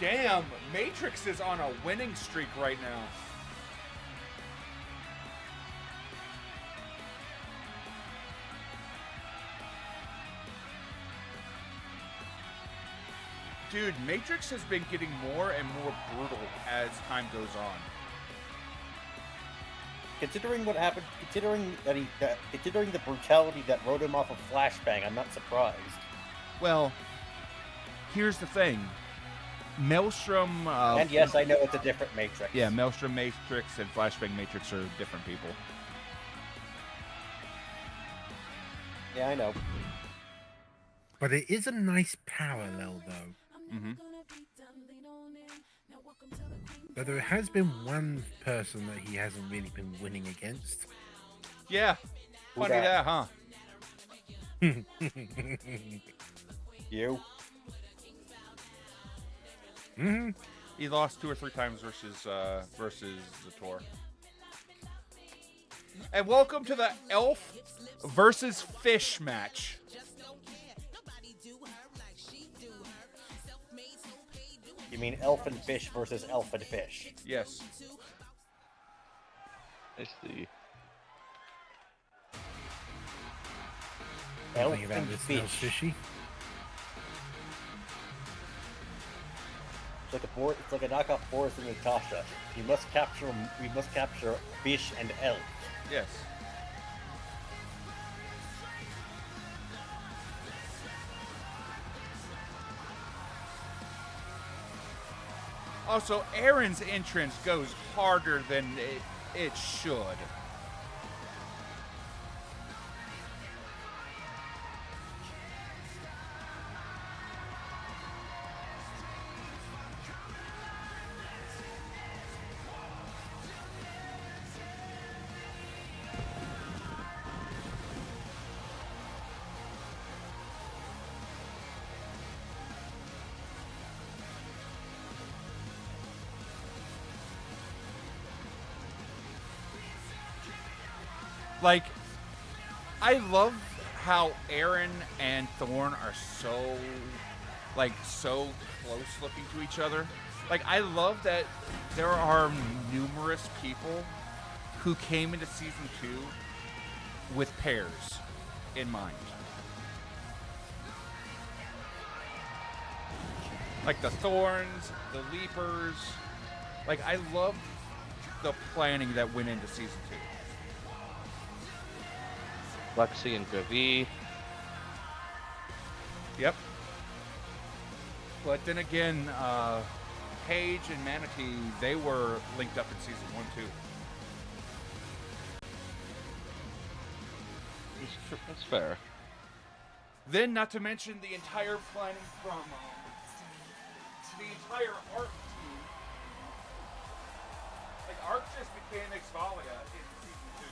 Damn, Matrix is on a winning streak right now. Dude, Matrix has been getting more and more brutal as time goes on. Considering what happened, considering the brutality that wrote him off of Flashbang, I'm not surprised. Well, here's the thing. Maelstrom... and yes, I know it's a different Matrix. Yeah, Maelstrom Matrix and Flashbang Matrix are different people. Yeah, I know. But it is a nice parallel, though. Mm-hmm. But there has been one person that he hasn't really been winning against. Yeah. Who Funny that, huh? You? Hmm. He lost 2 or 3 times versus Zator. And welcome to the elf versus fish match. You mean elf and fish versus elf and fish? Yes. I see. Elf Something about and this smells fish. fishy. It's like a knockoff Boris and Natasha. We must capture fish and elf. Yes. Also, Aaron's entrance goes harder than it should. Like, I love how Aaron and Thorn are so close looking to each other. Like, I love that there are numerous people who came into season 2 with pairs in mind. Like the Thorns, the Leapers. Like, I love the planning that went into season 2. Lexi and Gravi. Yep. But then again, Paige and Manatee, they were linked up in season 1 too. That's fair. Then, not to mention the entire planning from the entire art team. Like, art just became Exvalia in season 2.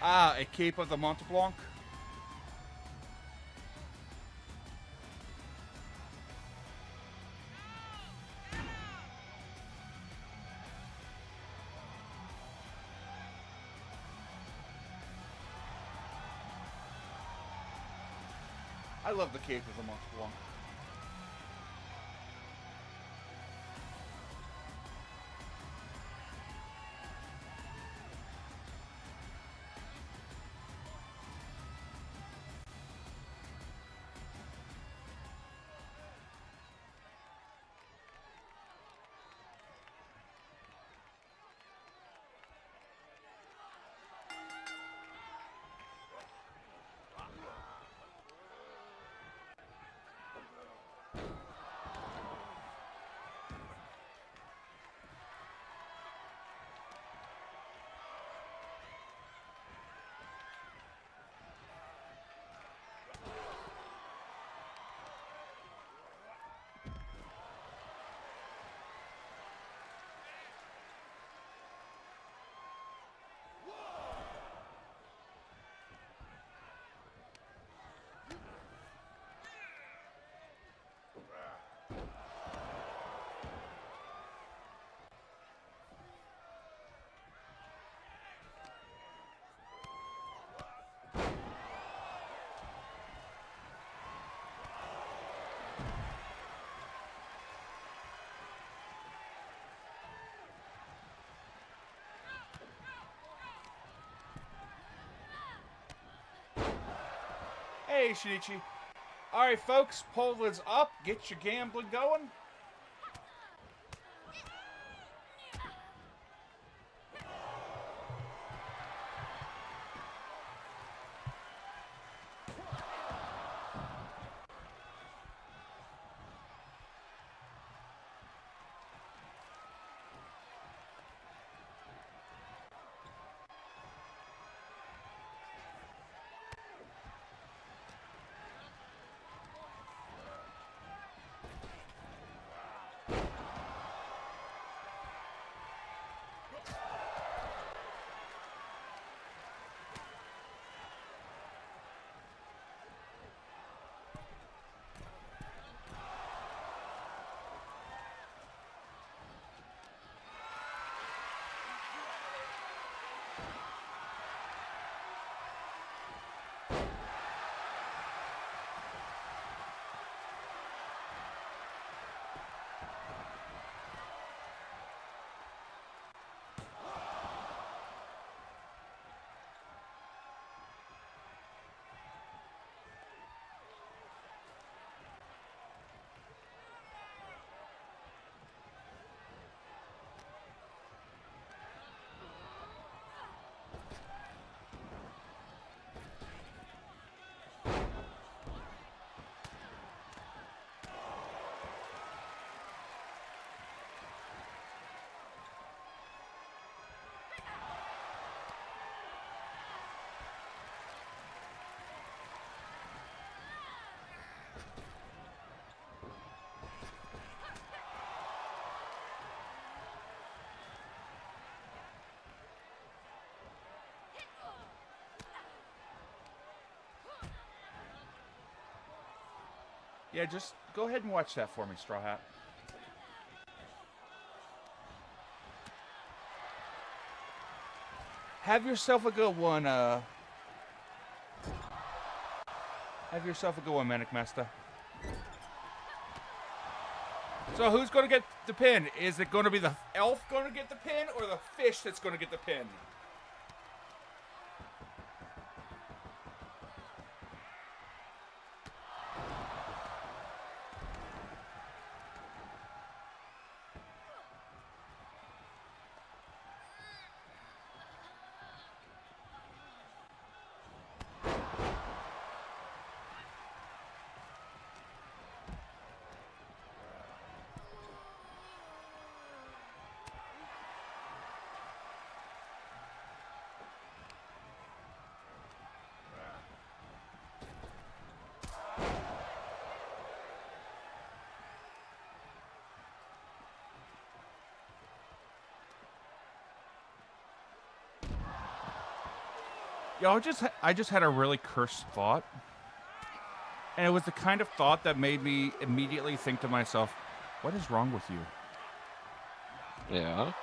Ah, a Cape of the Mont Blanc. I love the Cape of the Mont Blanc. Hey, Shinichi. Alright, folks, poll is up. Get your gambling going. Yeah, just go ahead and watch that for me, Straw Hat. Have yourself a good one, Have yourself a good one, Manic Master. So who's going to get the pin? Is it going to be the elf going to get the pin or the fish that's going to get the pin? Y'all I just had a really cursed thought. And it was the kind of thought that made me immediately think to myself, what is wrong with you? Yeah.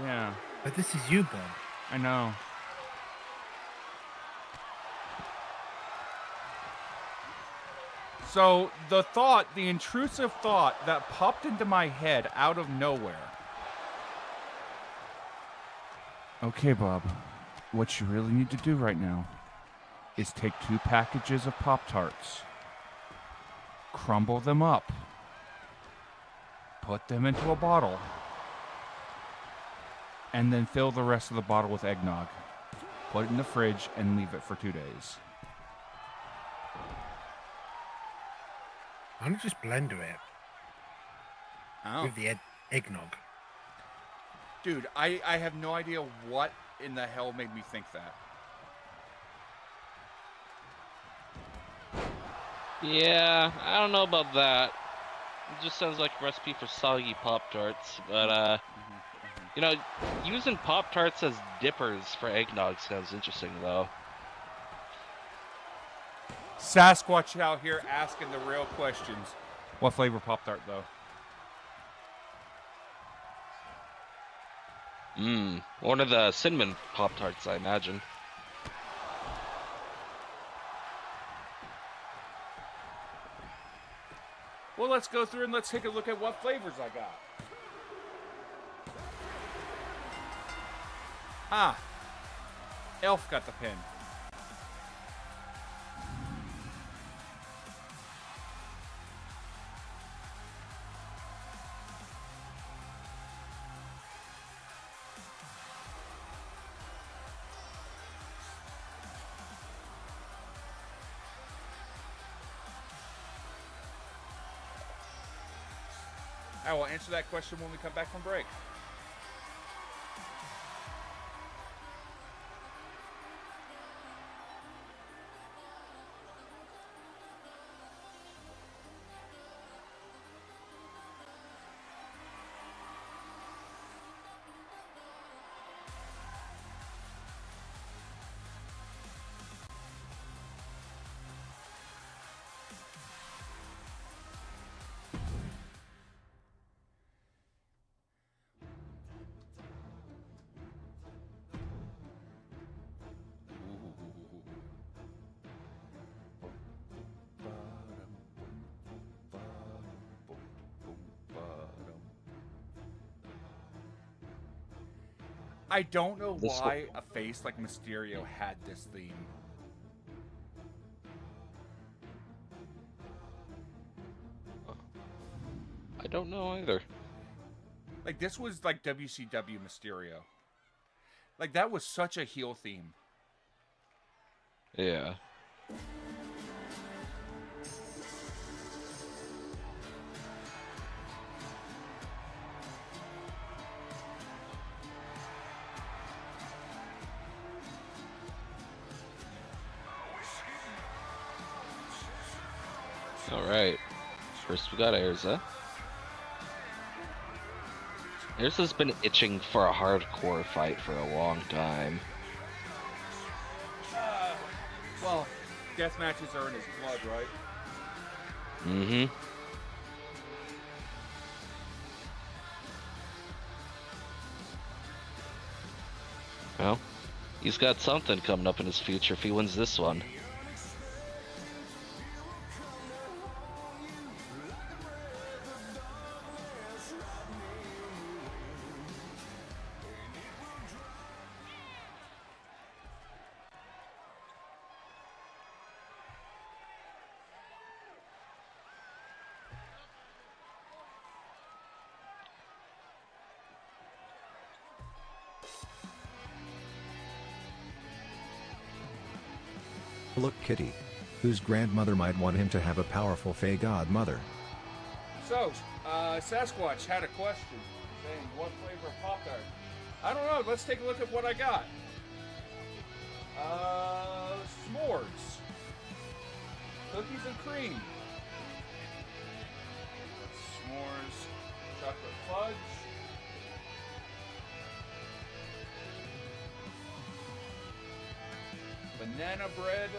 Yeah, But this is you, Bob. I know. So the intrusive thought that popped into my head out of nowhere. Okay, Bob, what you really need to do right now is take 2 packages of Pop-Tarts, crumble them up, put them into a bottle, and then fill the rest of the bottle with eggnog. Put it in the fridge and leave it for 2 days. Why don't you just blend it Oh. with the eggnog? Dude, I have no idea what in the hell made me think that. Yeah, I don't know about that. It just sounds like a recipe for soggy Pop-Tarts, but, you know, using Pop-Tarts as dippers for eggnog sounds interesting, though. Sasquatch out here asking the real questions. What flavor Pop-Tart, though? One of the cinnamon Pop-Tarts, I imagine. Well, let's go through and let's take a look at what flavors I got. Ah, Elf got the pin. I will answer that question when we come back from break. I don't know This why a face like Mysterio had this theme. I don't know either. Like, this was like WCW Mysterio. Like, that was such a heel theme. Yeah. Alright. First we got Erza. Erza's been itching for a hardcore fight for a long time. Well, death matches are in his blood, right? Mm-hmm. Well, he's got something coming up in his future if he wins this one. Look, Kitty. Whose grandmother might want him to have a powerful Fey godmother? So, Sasquatch had a question saying, what flavor of Pop-Tart? I don't know. Let's take a look at what I got. S'mores. Cookies and cream. S'mores. Chocolate fudge. banana bread.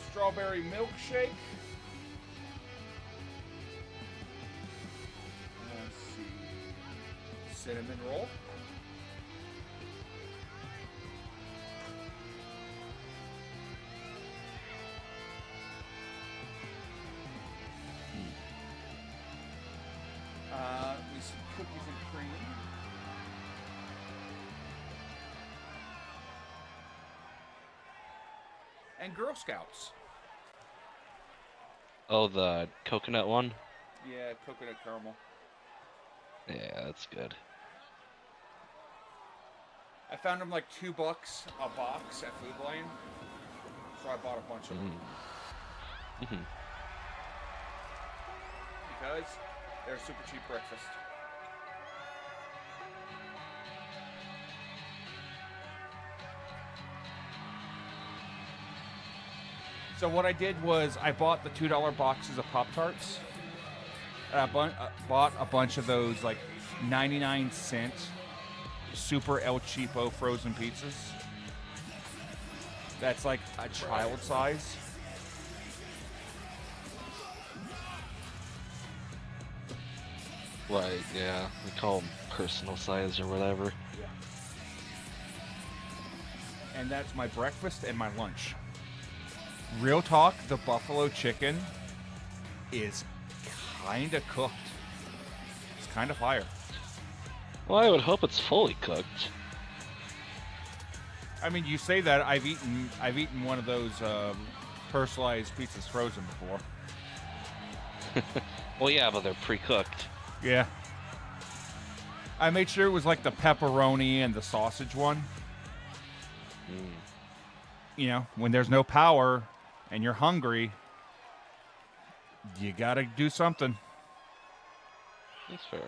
Strawberry milkshake. Let's see. Cinnamon roll. We some cookies and cream. And Girl Scouts. Oh, the coconut one? Yeah, coconut caramel. Yeah, that's good. I found them like $2 a box at Food Lane, so I bought a bunch of them. Mm-hmm. Because they're super cheap breakfast. So what I did was I bought the $2 boxes of Pop-Tarts. And I bought a bunch of those like 99-cent Super El Cheapo frozen pizzas. That's like a child size. Right, yeah. We call them personal size or whatever. And that's my breakfast and my lunch. Real talk, the buffalo chicken is kind of cooked. It's kind of fire. Well, I would hope it's fully cooked. I mean, you say that I've eaten one of those personalized pizzas frozen before. Well, yeah, but they're pre-cooked. Yeah. I made sure it was like the pepperoni and the sausage one. Mm. You know, when there's no power and you're hungry, you gotta do something. That's fair.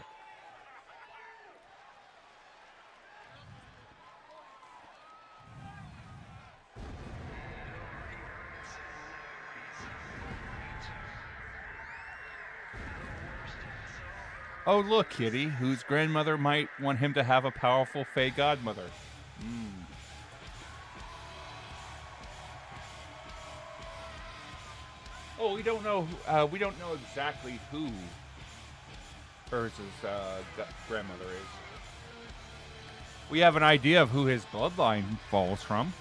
Oh, look, Kitty, whose grandmother might want him to have a powerful fey godmother. Oh, we don't know. We don't know exactly who Urza's grandmother is. We have an idea of who his bloodline falls from.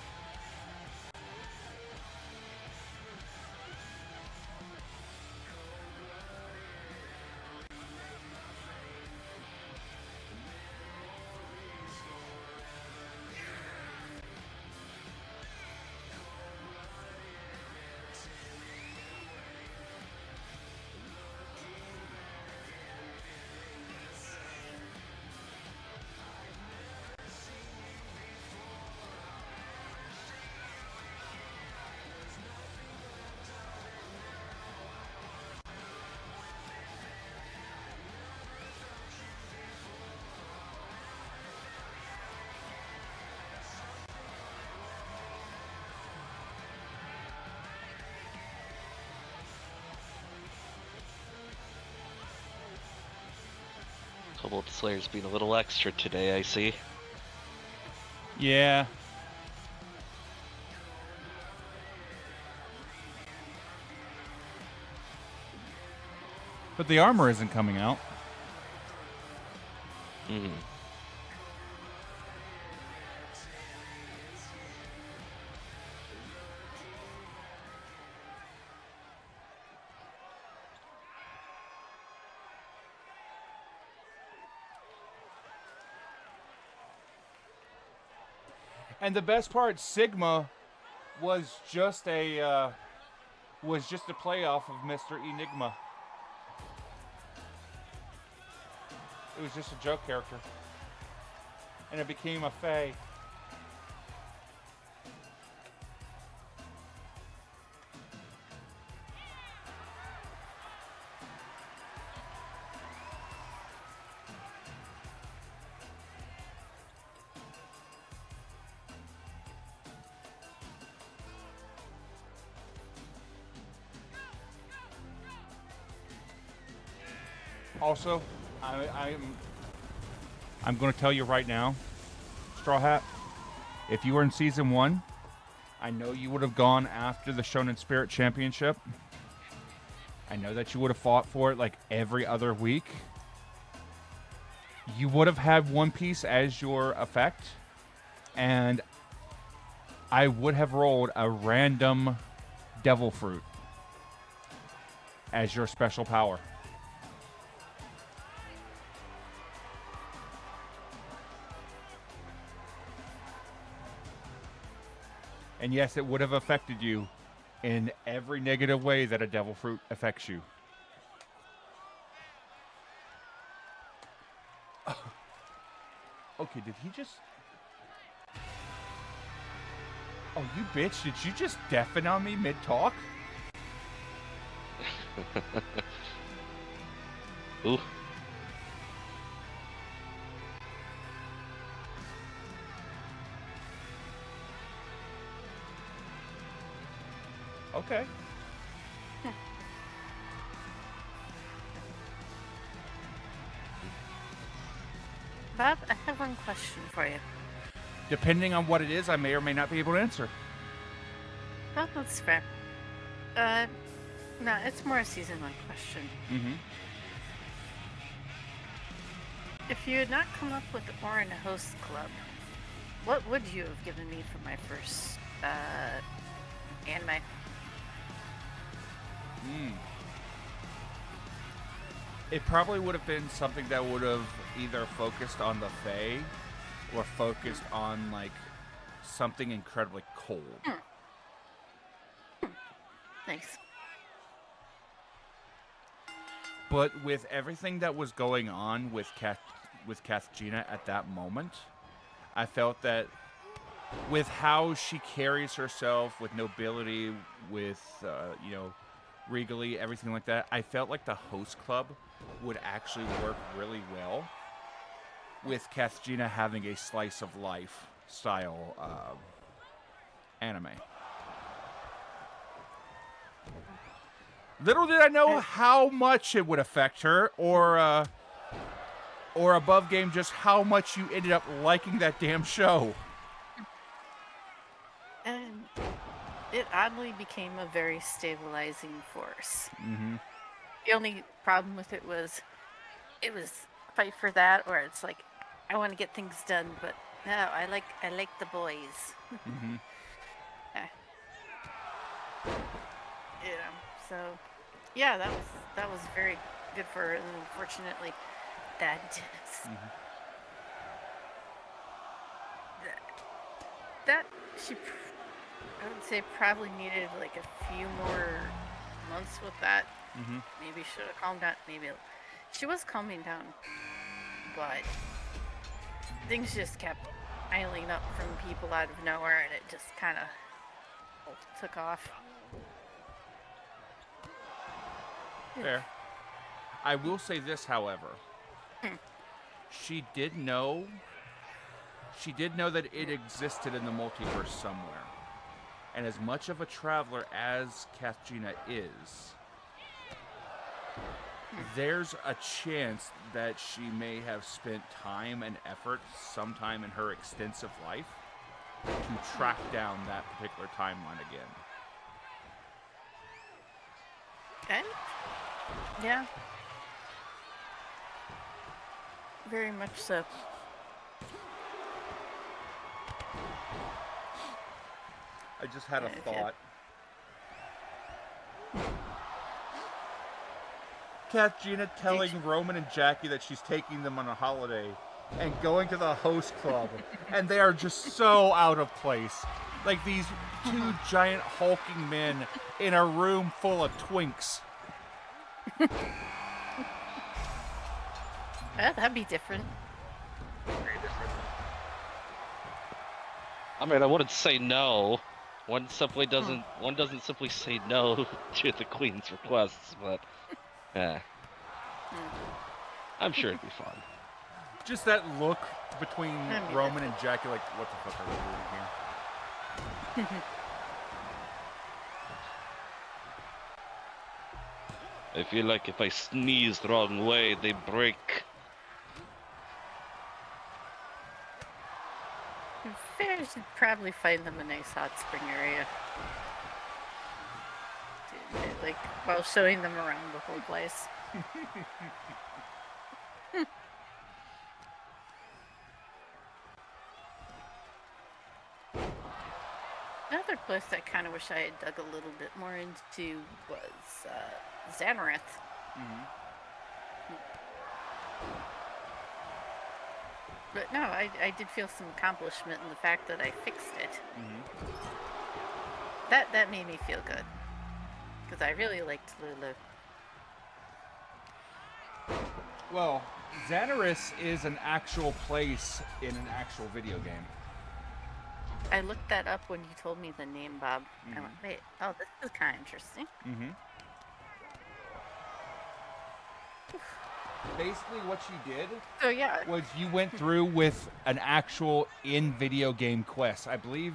Couple of Slayers being a little extra today, I see. Yeah. But the armor isn't coming out. Mm-hmm. And the best part, Sigma was just a playoff of Mr. Enigma. It was just a joke character, and it became a Fae. Also, I'm going to tell you right now, Straw Hat, if you were in season 1, I know you would have gone after the Shonen Spirit Championship. I know that you would have fought for it like every other week. You would have had One Piece as your effect, and I would have rolled a random devil fruit as your special power. And yes, it would have affected you in every negative way that a devil fruit affects you. Oh. Okay, did he just... Oh, you bitch, did you just deafen on me mid-talk? Ooh. Okay. Bob, I have one question for you. Depending on what it is, I may or may not be able to answer. Oh, that's fair. No, it's more a season 1 question. Mm-hmm. If you had not come up with the Orin Host Club, what would you have given me for my first anime? It probably would have been something that would have either focused on the Fae or focused on, like, something incredibly cold. Thanks. But with everything that was going on with Kathjina at that moment, I felt that with how she carries herself, with nobility, with, regally, everything like that, I felt like the host club would actually work really well with Kathjina having a slice of life style anime. Little did I know how much it would affect her, or above game, just how much you ended up liking that damn show. And it oddly became a very stabilizing force. Mm-hmm. The only problem with it was fight for that, or it's like I want to get things done, but no, I like the boys. Mm-hmm. So yeah, that was very good for her, and unfortunately, that Mm-hmm. that she, I would say, probably needed like a few more months with that. Mm-hmm. Maybe should have calmed down. Maybe she was calming down, but things just kept piling up from people out of nowhere, and it just kind of took off. Fair. I will say this, however. She did know that it existed in the multiverse somewhere. And as much of a traveler as Kathjina is, there's a chance that she may have spent time and effort sometime in her extensive life to track down that particular timeline again. Okay. Yeah. Very much so. I just had a thought. Kathjina telling Roman and Jackie that she's taking them on a holiday and going to the host club, and they are just so out of place. Like these two giant hulking men in a room full of twinks. That'd be different. Very different. I mean, I wouldn't say no. One doesn't simply say no to the Queen's requests, but I'm sure it'd be fun. Just that look between That'd be Roman and Jackie, like, what the fuck are we doing here? I feel like if I sneeze the wrong way, they break. Fair should probably find them a nice hot spring area. Like, while showing them around the whole place. Another place I kind of wish I had dug a little bit more into was Xanareth. But no, I did feel some accomplishment in the fact that I fixed it. That made me feel good. Because I really liked Lulu. Well, Xanaris is an actual place in an actual video game. I looked that up when you told me the name, Bob. I went, wait, oh, this is kind of interesting. Basically, what you did So yeah, was you went through with an actual in-video game quest. I believe,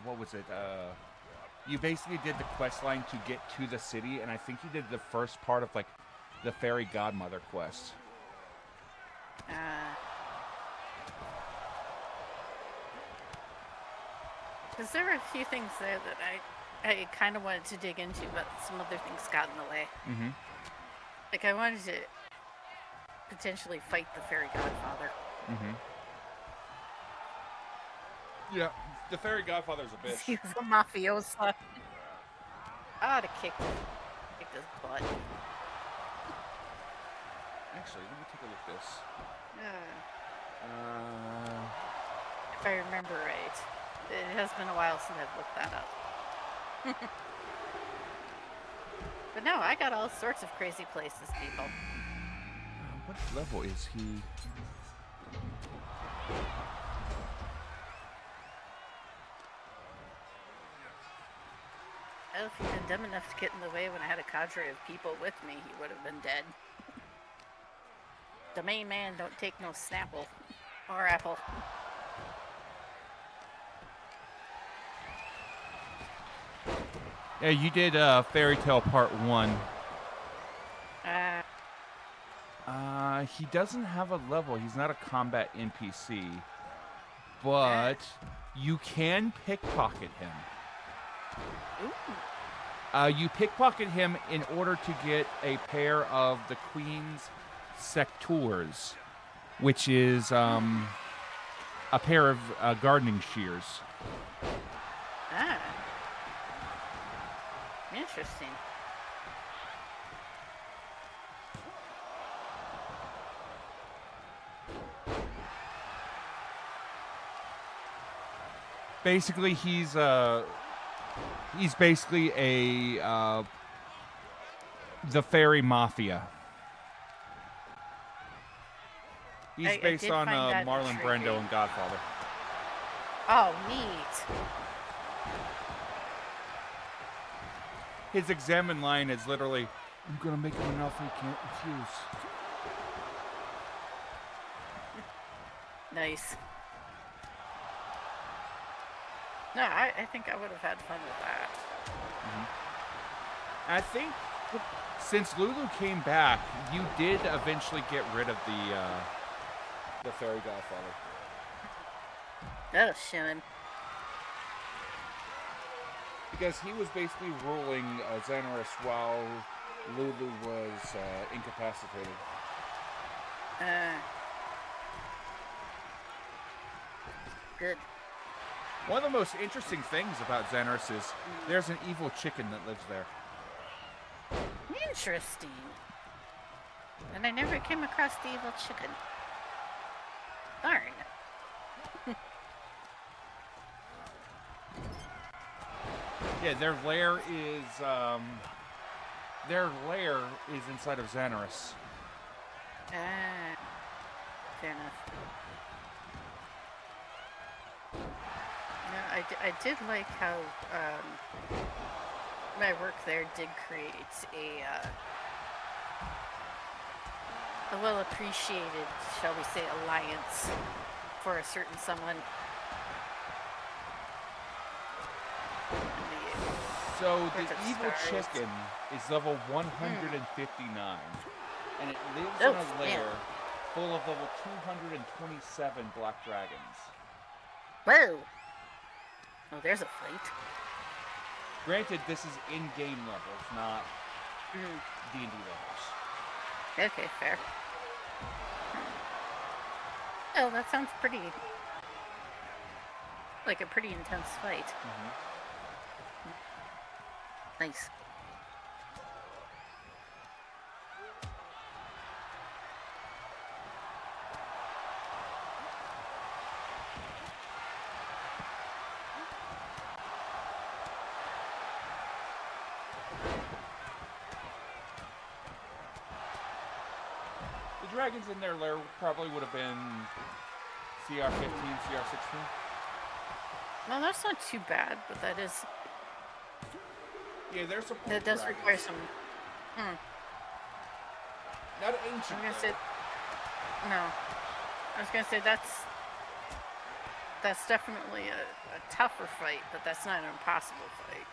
what was it? You basically did the quest line to get to the city, and I think you did the first part of, like, the Fairy Godmother quest. because there were a few things there that I kind of wanted to dig into, but some other things got in the way. Like, I wanted to potentially fight the Fairy Godfather. Yeah, the Fairy Godfather's a bitch. He's a mafiosa. I ought to kick his butt. Actually, let me take a look at this. If I remember right. It has been a while since I've looked that up. But no, I got all sorts of crazy places, people. What level is he? Well, if he'd been dumb enough to get in the way when I had a cadre of people with me, he would have been dead. The main man don't take no Snapple or apple. Yeah, you did Fairy Tale Part 1. He doesn't have a level. He's not a combat NPC. But you can pickpocket him. You pickpocket him in order to get a pair of the Queen's Sectors, which is a pair of gardening shears. Interesting. Basically, he's basically a the fairy mafia. He's based on Marlon Brando and Godfather. Oh, neat. His examine line is literally, "I'm gonna make him an offer he can't refuse." Nice. No, I think I would have had fun with that. I think since Lulu came back, you did eventually get rid of the Fairy Godfather. That'll show him. Because he was basically ruling Xanaris while Lulu was incapacitated. Good. One of the most interesting things about Xanaris is there's an evil chicken that lives there. Interesting. And I never came across the evil chicken. Darn. Yeah, their lair is inside of Xanaris. Fair enough. No, I did like how my work there did create a well appreciated, shall we say, alliance for a certain someone. So Words the of evil stars. chicken is level 159, and it lives Oh, in a lair man. full of level 227 black dragons. Whoa! Oh, there's a fight. Granted, this is in-game levels, not Mm. D&D levels. Okay, fair. Oh, that sounds pretty... like a pretty intense fight. Nice. The dragons in their lair probably would have been CR15, CR16. Well, that's not too bad, but that is... Yeah, there's support that does dragons. require some... Not ancient. I was gonna say... though. No. I was gonna say that's definitely a tougher fight, but that's not an impossible fight.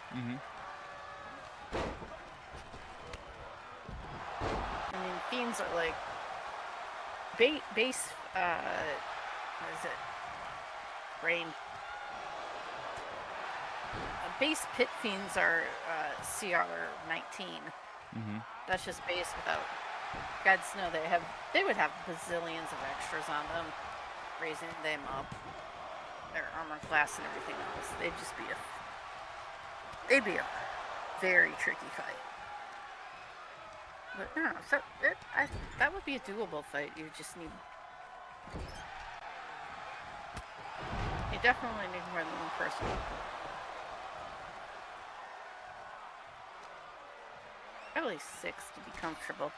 I mean, fiends are like... base... what is it? Brain. Base pit fiends are CR19. That's just base without... Gods know they would have bazillions of extras on them, raising them up, their armor class and everything else. They'd be a very tricky fight. But no, so that would be a doable fight. You just need... You definitely need more than one person. Probably 6 to be comfortable.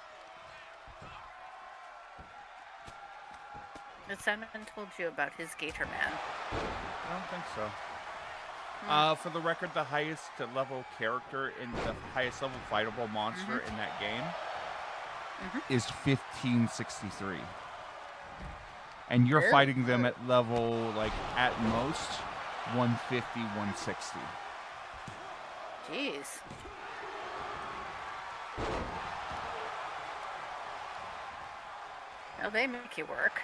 Has Simon told you about his Gator Man? I don't think so. For the record, the highest level character in the highest level fightable monster in that game is 1563. And you're fighting them at level, like, at most, 150, 160. Jeez. Well, they make you work.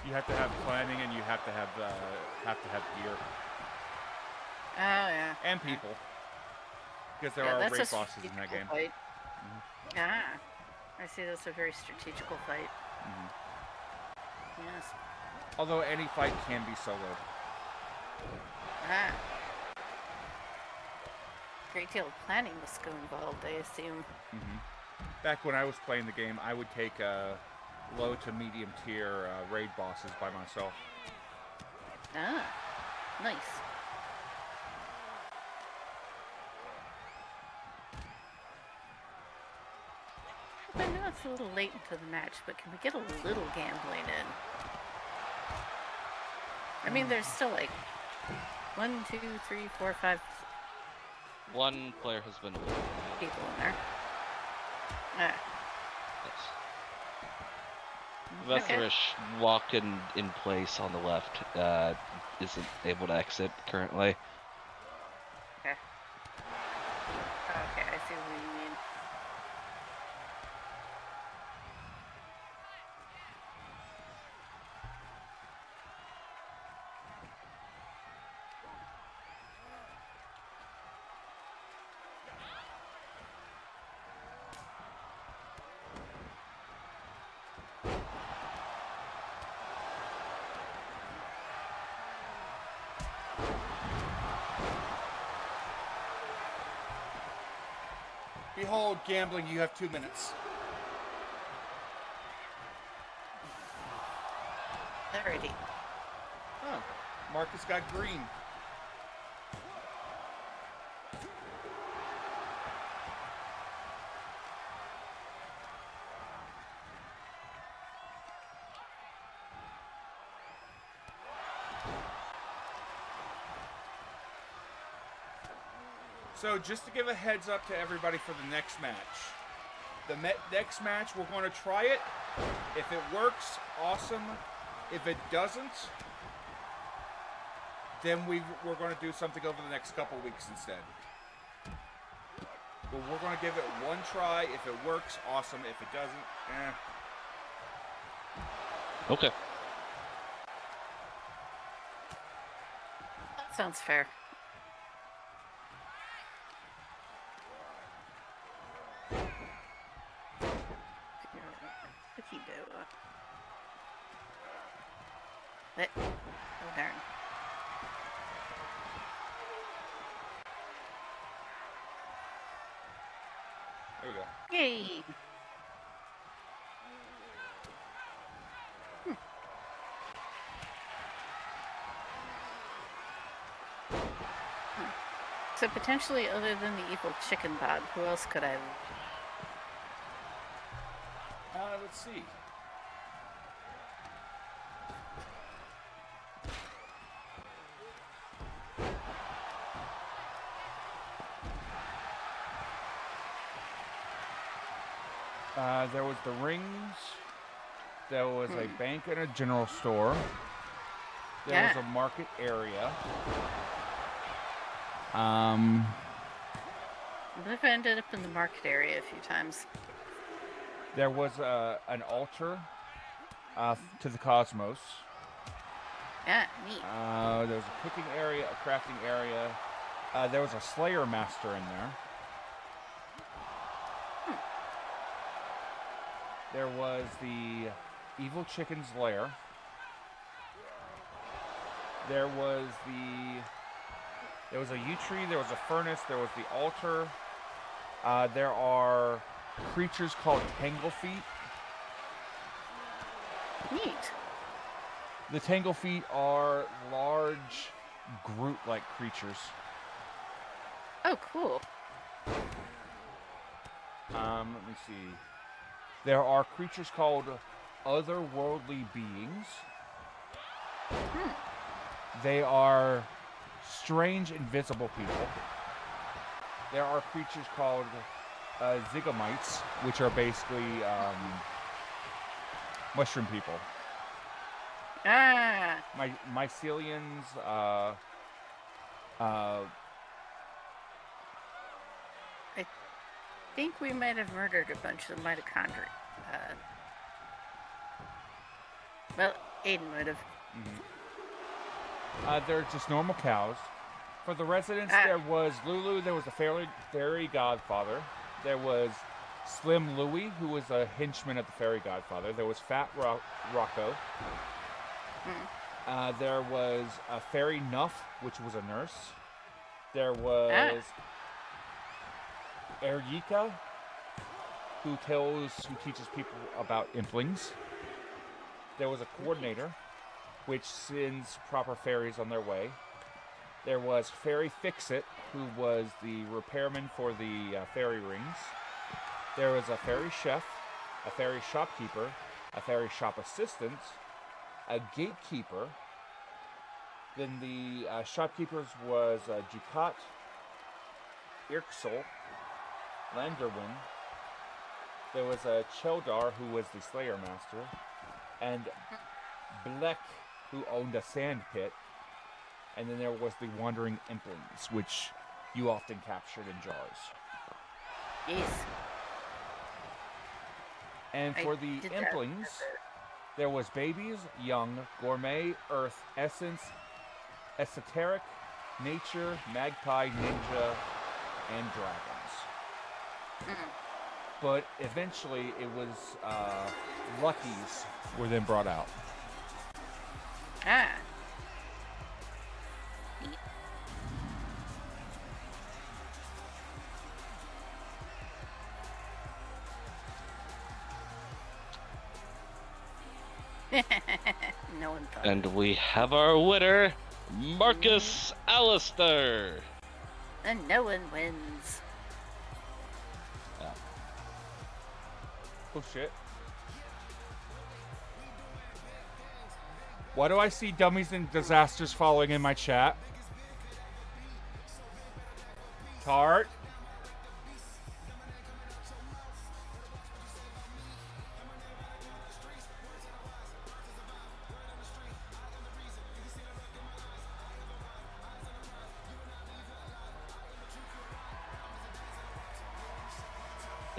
You have to have planning, and you have to have gear Oh, yeah. and people, because there Yeah, are that's raid a bosses in that strategical game. fight. Ah, I see. That's a very strategical fight. Yes. Although any fight can be soloed. Ah. Great deal of planning must go involved, I assume. Back when I was playing the game, I would take low to medium tier raid bosses by myself. Ah, nice. I know it's a little late into the match, but can we get a little gambling in? I mean, there's still like 1, 2, 3, 4, 5 One player has been eliminated. people in there. Ah, Yes. Okay. Vetherish walking in place on the left isn't able to exit currently. okay. Okay, I see what you mean. Behold, gambling, you have 2 minutes. Alrighty. Oh, Marcus got green. So just to give a heads up to everybody for the next match. The next match, we're going to try it. If it works, awesome. If it doesn't, then we're going to do something over the next couple weeks instead. But we're going to give it one try. If it works, awesome. If it doesn't, Okay. That sounds fair. Cookie dough. Oh darn. There we go. Yay! So potentially, other than the evil chicken Bob, who else could I? Let's see. There was the rings. There was a bank and a general store. There was a market area. I've ended up in the market area a few times. There was an altar to the cosmos. Yeah, neat. There was a cooking area, a crafting area. There was a Slayer Master in there. There was the Evil Chicken's lair. There was a yew tree, there was a furnace, there was the altar. There are creatures called Tanglefeet. Neat. The Tanglefeet are large, Groot-like creatures. Oh, cool. Let me see. There are creatures called otherworldly beings. They are strange, invisible people. There are creatures called Zygamites, which are basically mushroom people. Ah. Mycelians, I think we might have murdered a bunch of the mitochondria. Well, Aiden would have. they're just normal cows. For the residents, there was Lulu. There was a fairy godfather. There was Slim Louie, who was a henchman of the fairy godfather. There was Fat Rocco. There was a fairy Nuff, which was a nurse. There was Erika, who teaches people about implings. There was a coordinator, which sends proper fairies on their way. There was Fairy Fix-It, who was the repairman for the fairy rings. There was a fairy chef, a fairy shopkeeper, a fairy shop assistant, a gatekeeper. Then the shopkeepers was Jukat, Irksel, Landerwin. There was a Cheldar, who was the Slayer Master, and Blek, who owned a sand pit. And then there was the Wandering Implings, which you often captured in jars. Yes. And for the Implings, there was Babies, Young, Gourmet, Earth, Essence, Esoteric, Nature, Magpie, Ninja, and Dragons. But eventually it was Luckies were then brought out. No one thought. And we have our winner, Marcus Allister. And no one wins. Oh shit. Why do I see dummies and disasters following in my chat? Tart?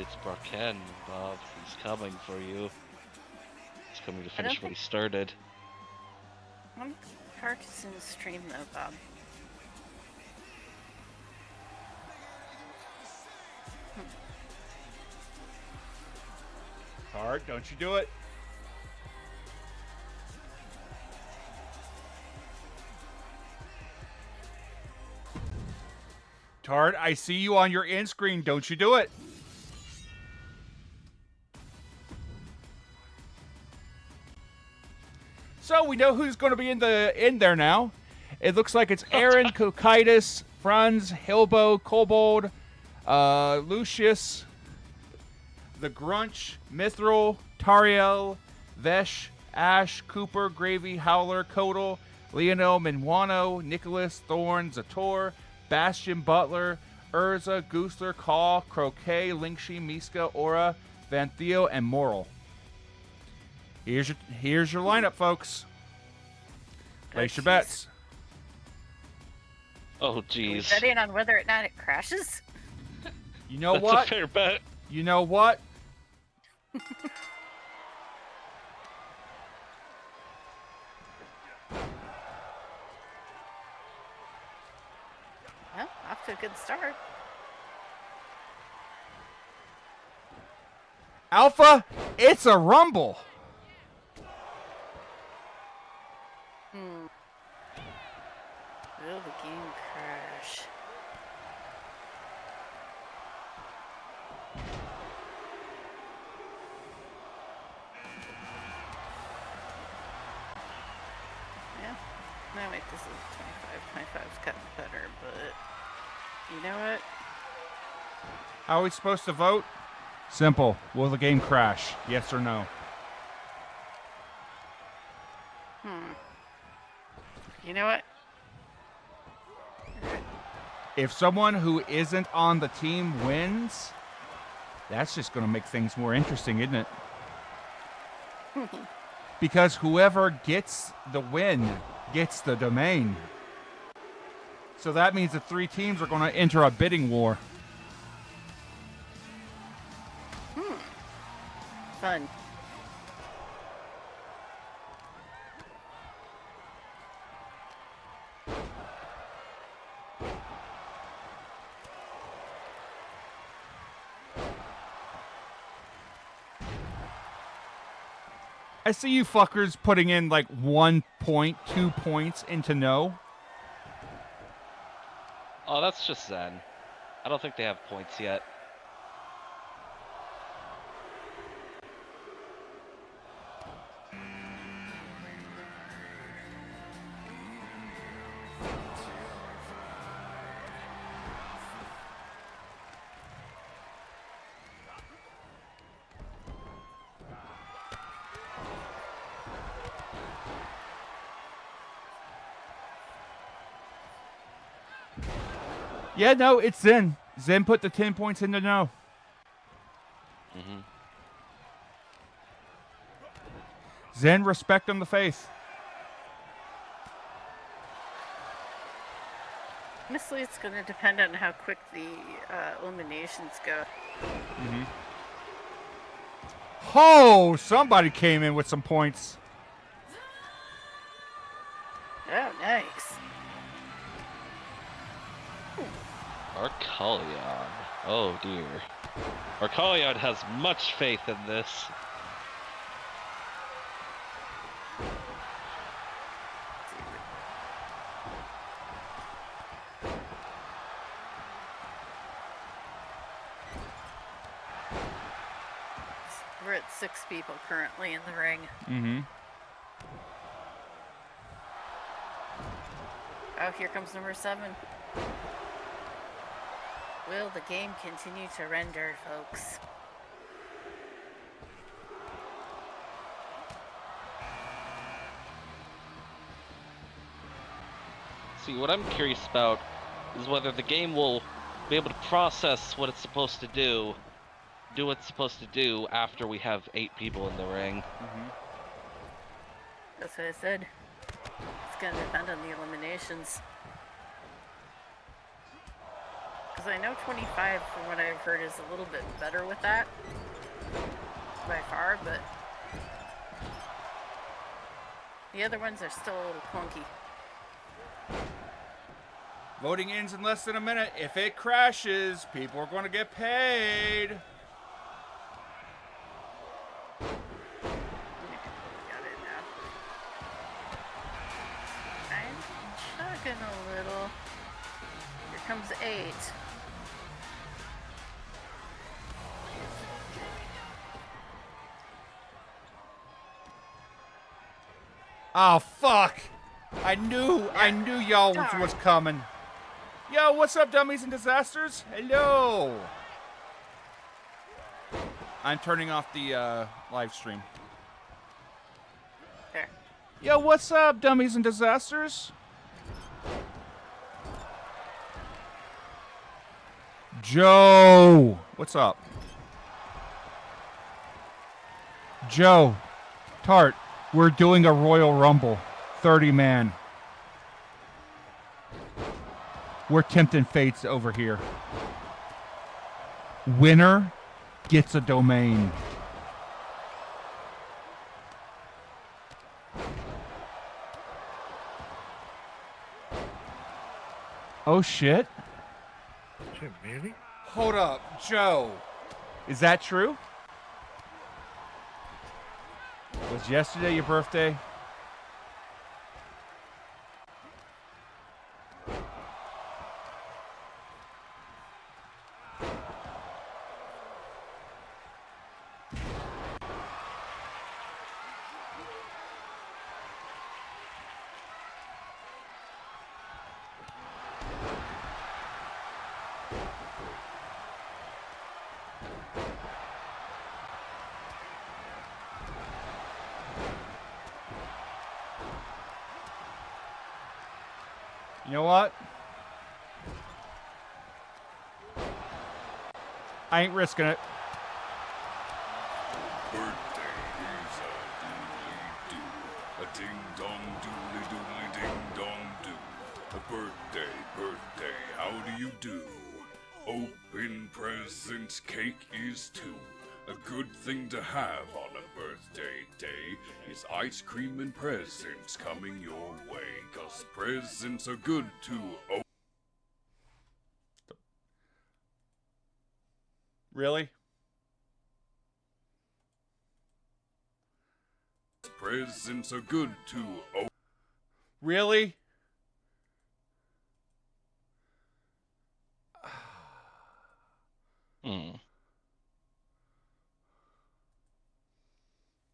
It's Brocken, Bob. He's coming for you. He's coming to I don't finish what he started. I'm Parkinson's in stream though, Bob. Tard, don't you do it. Tard, I see you on your end screen. Don't you do it. So we know who's going to be in there now. It looks like it's Aaron, Cocytus, Franz, Hilbo, Kobold, Lucius, the Grunch, Mithril, Tariel, Vesh, Ash, Cooper, Gravy, Howler, Kodal, Leonel, Minuano, Nicholas, Thorn, Zator, Bastion, Butler, Urza, Goosler, Caw, Croquet, Linkshi, Miska, Aura, Van Theo, and Moral. Here's your lineup, folks. Place your bets. Oh, Are we jeez. betting on whether or not it crashes? You know That's what? a fair bet. You know what? Well, off to a good start. Alpha, it's a rumble. Will the game crash? Yeah. No, wait, this is 25. 25's gotten better, but you know what? How are we supposed to vote? Simple. Will the game crash? Yes or no? You know what? If someone who isn't on the team wins, that's just going to make things more interesting, isn't it? Because whoever gets the win gets the domain. So that means the three teams are going to enter a bidding war. Fun. I see you fuckers putting in like 1 point, 2 points into no. Oh, that's just Zen. I don't think they have points yet. Yeah, no, it's Zen. Zen put the 10 points into no. Mm-hmm. Zen, respect on the faith. Honestly, it's going to depend on how quick the eliminations go. Oh, somebody came in with some points. Oh, nice. Arcalion. Oh dear. Arcalion has much faith in this. We're at 6 people currently in the ring. Mm-hmm. Oh, here comes number 7. Will the game continue to render, folks? See, what I'm curious about is whether the game will be able to process what it's supposed to do what it's supposed to do after we have 8 people in the ring. That's what I said. It's gonna depend on the eliminations. Because I know 25, from what I've heard, is a little bit better with that. By far, but... the other ones are still a little clunky. Voting ends in less than a minute. If it crashes, people are going to get paid. Got it now. I'm chugging a little. Here comes 8. Oh, fuck. I knew y'all Darn. was coming. Yo, what's up, dummies and disasters? Hello. I'm turning off the live stream. There. Yo, what's up, dummies and disasters? Joe, what's up? Joe, Tart, we're doing a Royal Rumble, 30-man. We're tempting fates over here. Winner gets a domain. Oh shit. Shit, really? Hold up, Joe. Is that true? Was yesterday your birthday? You know what? I ain't risking it. Birthday is a doodly-doo, a ding-dong doodly-doodly ding-dong-doo. A birthday, how do you do? Open presents, cake is too. A good thing to have on a birthday day is ice cream and presents coming your way, 'cause presents are good to open. Really? Presents are good to open. Really? Hmm.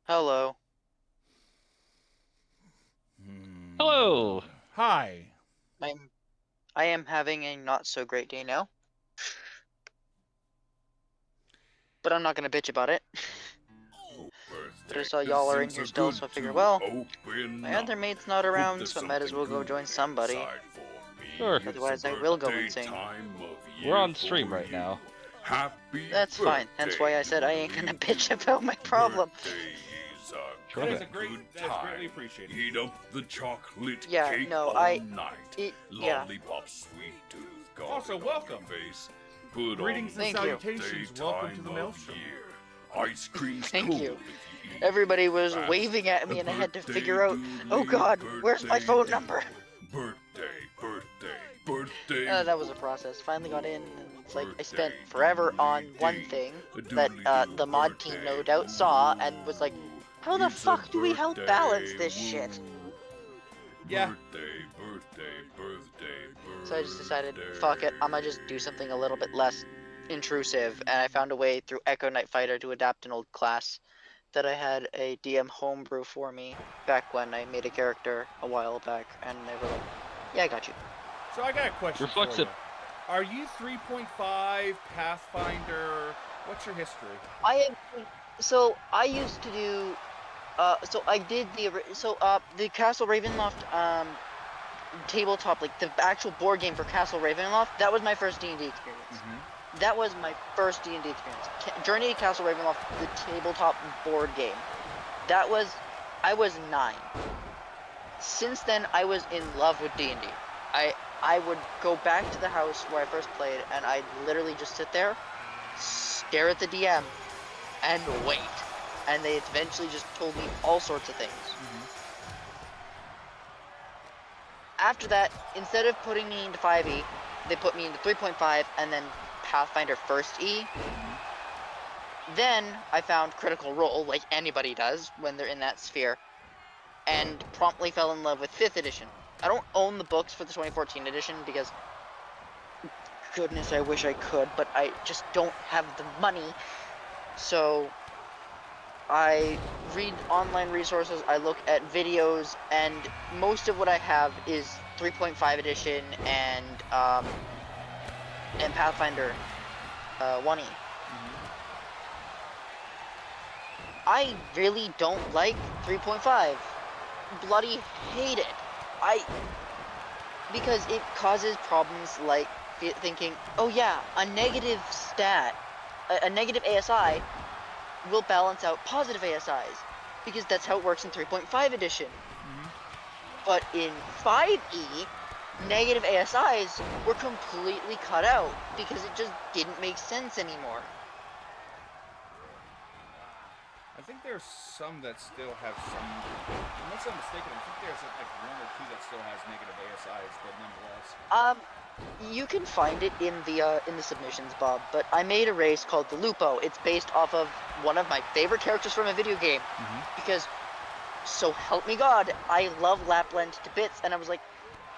Hello. Hello. Hi. I am having a not so great day now. But I'm not gonna bitch about it. But I saw y'all are in here still, so I figured, well, my other mate's not around, so I might as well go join somebody. Sure. Otherwise, I will go insane. We're on stream right now. That's fine. Hence why I said I ain't gonna bitch about my problem. Sure. That is greatly appreciated. Eat up the chocolate Yeah, cake no, all yeah. Lollipop, sweet tooth, Also, garlic on welcome. your face. Put Greetings on and Thank you. salutations. birthday Welcome to the time Maelstrom. of year. Ice cream's Thank cool you. if you eat Everybody was fast. waving at me and I had to Birthday figure out, oh doodly, god, where's my birthday phone doodly. number? Birthday. That was a process. Finally got in, and it's like I spent forever on one thing that the mod team no doubt saw and was like, how the fuck do we help balance this shit? Yeah. Birthday. So I just decided, fuck it, I'm gonna just do something a little bit less intrusive, and I found a way through Echo Knight Fighter to adapt an old class that I had a DM homebrew for me back when I made a character a while back, and they were like, yeah, I got you. So I got a question for Reflexive. you. Are you 3.5 Pathfinder? What's your history? So I used to do, so I did the Castle Ravenloft, tabletop, like the actual board game for Castle Ravenloft, that was my first D&D experience. Mm-hmm. That was my first D&D experience. Journey to Castle Ravenloft, the tabletop board game. I was 9. Since then, I was in love with D&D. I would go back to the house where I first played, and I'd literally just sit there, stare at the DM, and wait. And they eventually just told me all sorts of things. After that, instead of putting me into 5e, they put me into 3.5 and then Pathfinder First E. Then I found Critical Role, like anybody does when they're in that sphere, and promptly fell in love with 5th edition. I don't own the books for the 2014 edition because, goodness, I wish I could, but I just don't have the money. So I read online resources, I look at videos, and most of what I have is 3.5 edition and Pathfinder 1e. I really don't like 3.5. Bloody hate it. Because it causes problems like thinking, oh yeah, a negative stat, a negative ASI will balance out positive ASIs, because that's how it works in 3.5 edition. But in 5e, negative ASIs were completely cut out because it just didn't make sense anymore. I think there's some that still have some. Unless I'm mistaken, I think there's like one or two that still has negative ASIs, but nonetheless. You can find it in the submissions, Bob. But I made a race called the Lupo. It's based off of one of my favorite characters from a video game, because, so help me God, I love Lapland to bits, and I was like,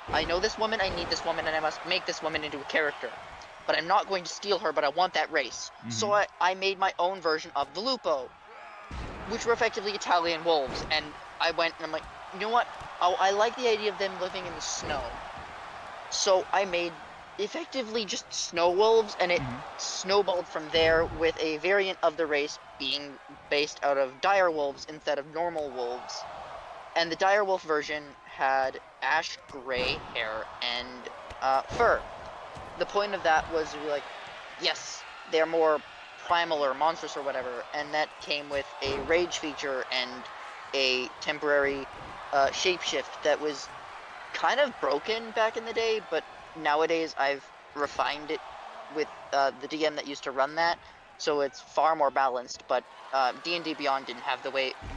I know this woman, I need this woman, and I must make this woman into a character. But I'm not going to steal her, but I want that race. So I made my own version of the Lupo, which were effectively Italian wolves, and I went and I'm like, you know what? Oh, I like the idea of them living in the snow. So I made effectively just snow wolves, and it snowballed from there with a variant of the race being based out of dire wolves instead of normal wolves. And the dire wolf version had ash gray hair and fur. The point of that was to be like, yes, they're more primal or monstrous or whatever, and that came with a rage feature and a temporary shapeshift that was kind of broken back in the day, but nowadays I've refined it with the DM that used to run that, so it's far more balanced. But D&D Beyond didn't have the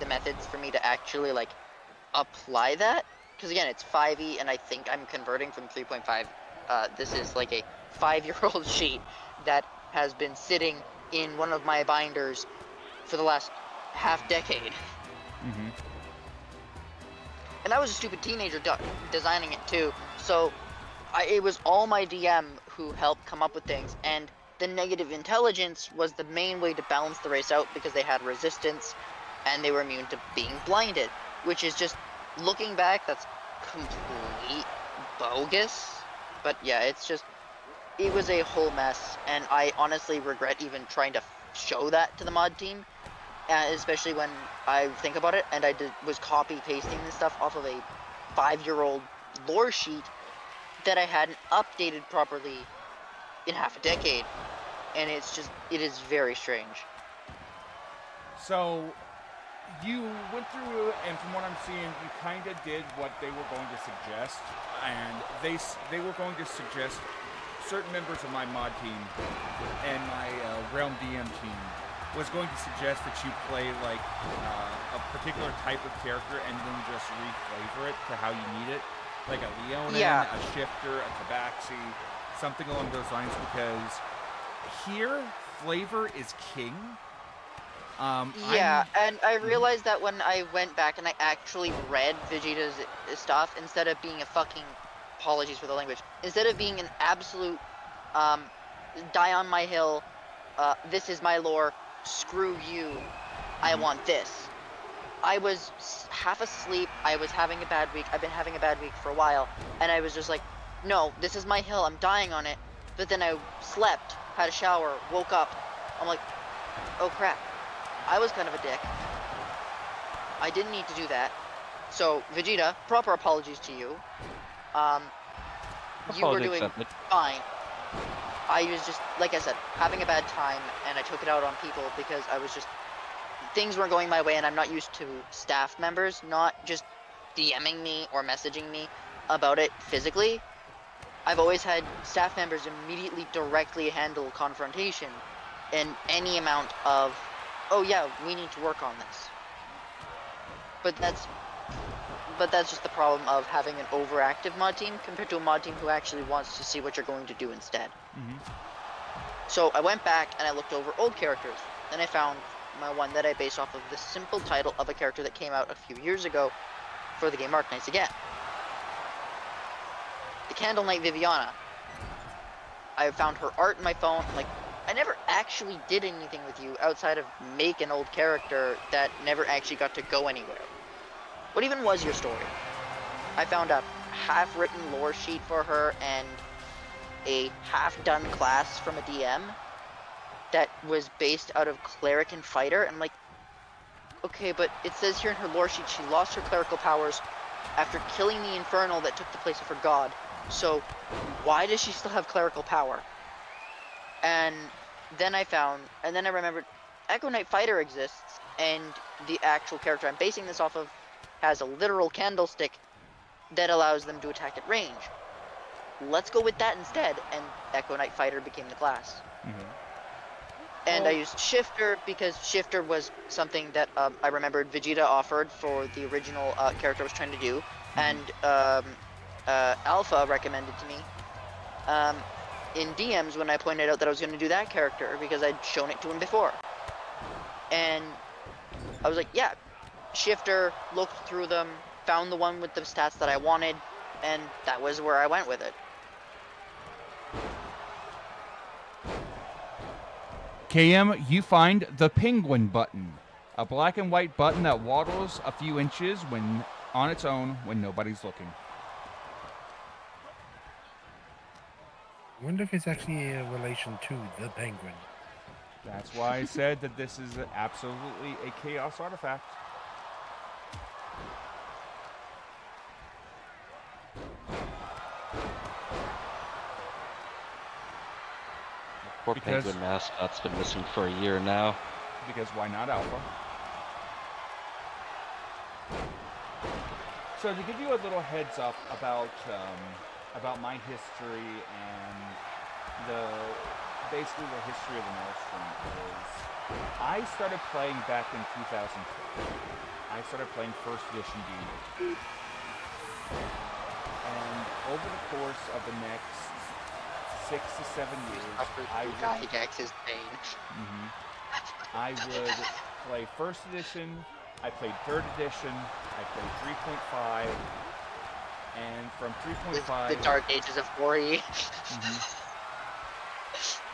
methods for me to actually like apply that, because again, it's 5e, and I think I'm converting from 3.5. This is like a 5-year-old sheet that has been sitting in one of my binders for the last half decade. And I was a stupid teenager designing it too, so it was all my DM who helped come up with things, and the negative intelligence was the main way to balance the race out, because they had resistance and they were immune to being blinded, which is just, looking back, that's complete bogus. But yeah, it was a whole mess, and I honestly regret even trying to show that to the mod team, especially when I think about it, and I was copy-pasting this stuff off of a 5-year-old lore sheet that I hadn't updated properly in half a decade, and it is very strange. So, you went through, and from what I'm seeing, you kind of did what they were going to suggest, and they were going to suggest certain members of my mod team and my Realm DM team was going to suggest that you play like a particular type of character and then just reflavor it to how you need it, like a Leonin, a Shifter, a Tabaxi, something along those lines, because here flavor is king. And I realized that when I went back and I actually read Vegeta's stuff, instead of being a fucking, apologies for the language, instead of being an absolute, die on my hill, this is my lore, screw you, I want this. I was half asleep, I was having a bad week, I've been having a bad week for a while, and I was just like, no, this is my hill, I'm dying on it. But then I slept, had a shower, woke up, I'm like, oh crap. I was kind of a dick. I didn't need to do that. So, Vegeta, proper apologies to you. You were doing fine. I was just, like I said, having a bad time, and I took it out on people because I was just, things weren't going my way, and I'm not used to staff members not just DMing me or messaging me about it physically. I've always had staff members immediately directly handle confrontation and any amount of, oh yeah, we need to work on this. But that's just the problem of having an overactive mod team compared to a mod team who actually wants to see what you're going to do instead. Mm-hmm. So I went back and I looked over old characters. Then I found my one that I based off of the simple title of a character that came out a few years ago for the game Arknights again. The Candle Knight Viviana. I found her art in my phone. Like, I never actually did anything with you outside of make an old character that never actually got to go anywhere. What even was your story? I found a half-written lore sheet for her and a half-done class from a DM that was based out of cleric and fighter. And I'm like, okay, but it says here in her lore sheet she lost her clerical powers after killing the infernal that took the place of her god. So why does she still have clerical power? And then I remembered Echo Knight Fighter exists, and the actual character I'm basing this off of has a literal candlestick that allows them to attack at range. Let's go with that instead, and Echo Knight Fighter became the class. Mm-hmm. And I used Shifter because Shifter was something that I remembered Vegeta offered for the original character I was trying to do, and Alpha recommended to me in DMs when I pointed out that I was going to do that character because I'd shown it to him before. And I was like, yeah, Shifter, looked through them, found the one with the stats that I wanted, and that was where I went with it. KM, you find the penguin button, a black and white button that waddles a few inches when on its own when nobody's looking. I wonder if it's actually a relation to the penguin. That's why I said that this is absolutely a chaos artifact. Poor penguin mascot's been missing for a year now. Because why not Alpha? So to give you a little heads up about my history and basically the history of the Maelstrom is, I started playing back in 2012. I started playing first edition D&D. And over the course of the next 6 to 7 years, I would play first edition, I played third edition, I played 3.5, and from 3.5... The dark ages of 4E.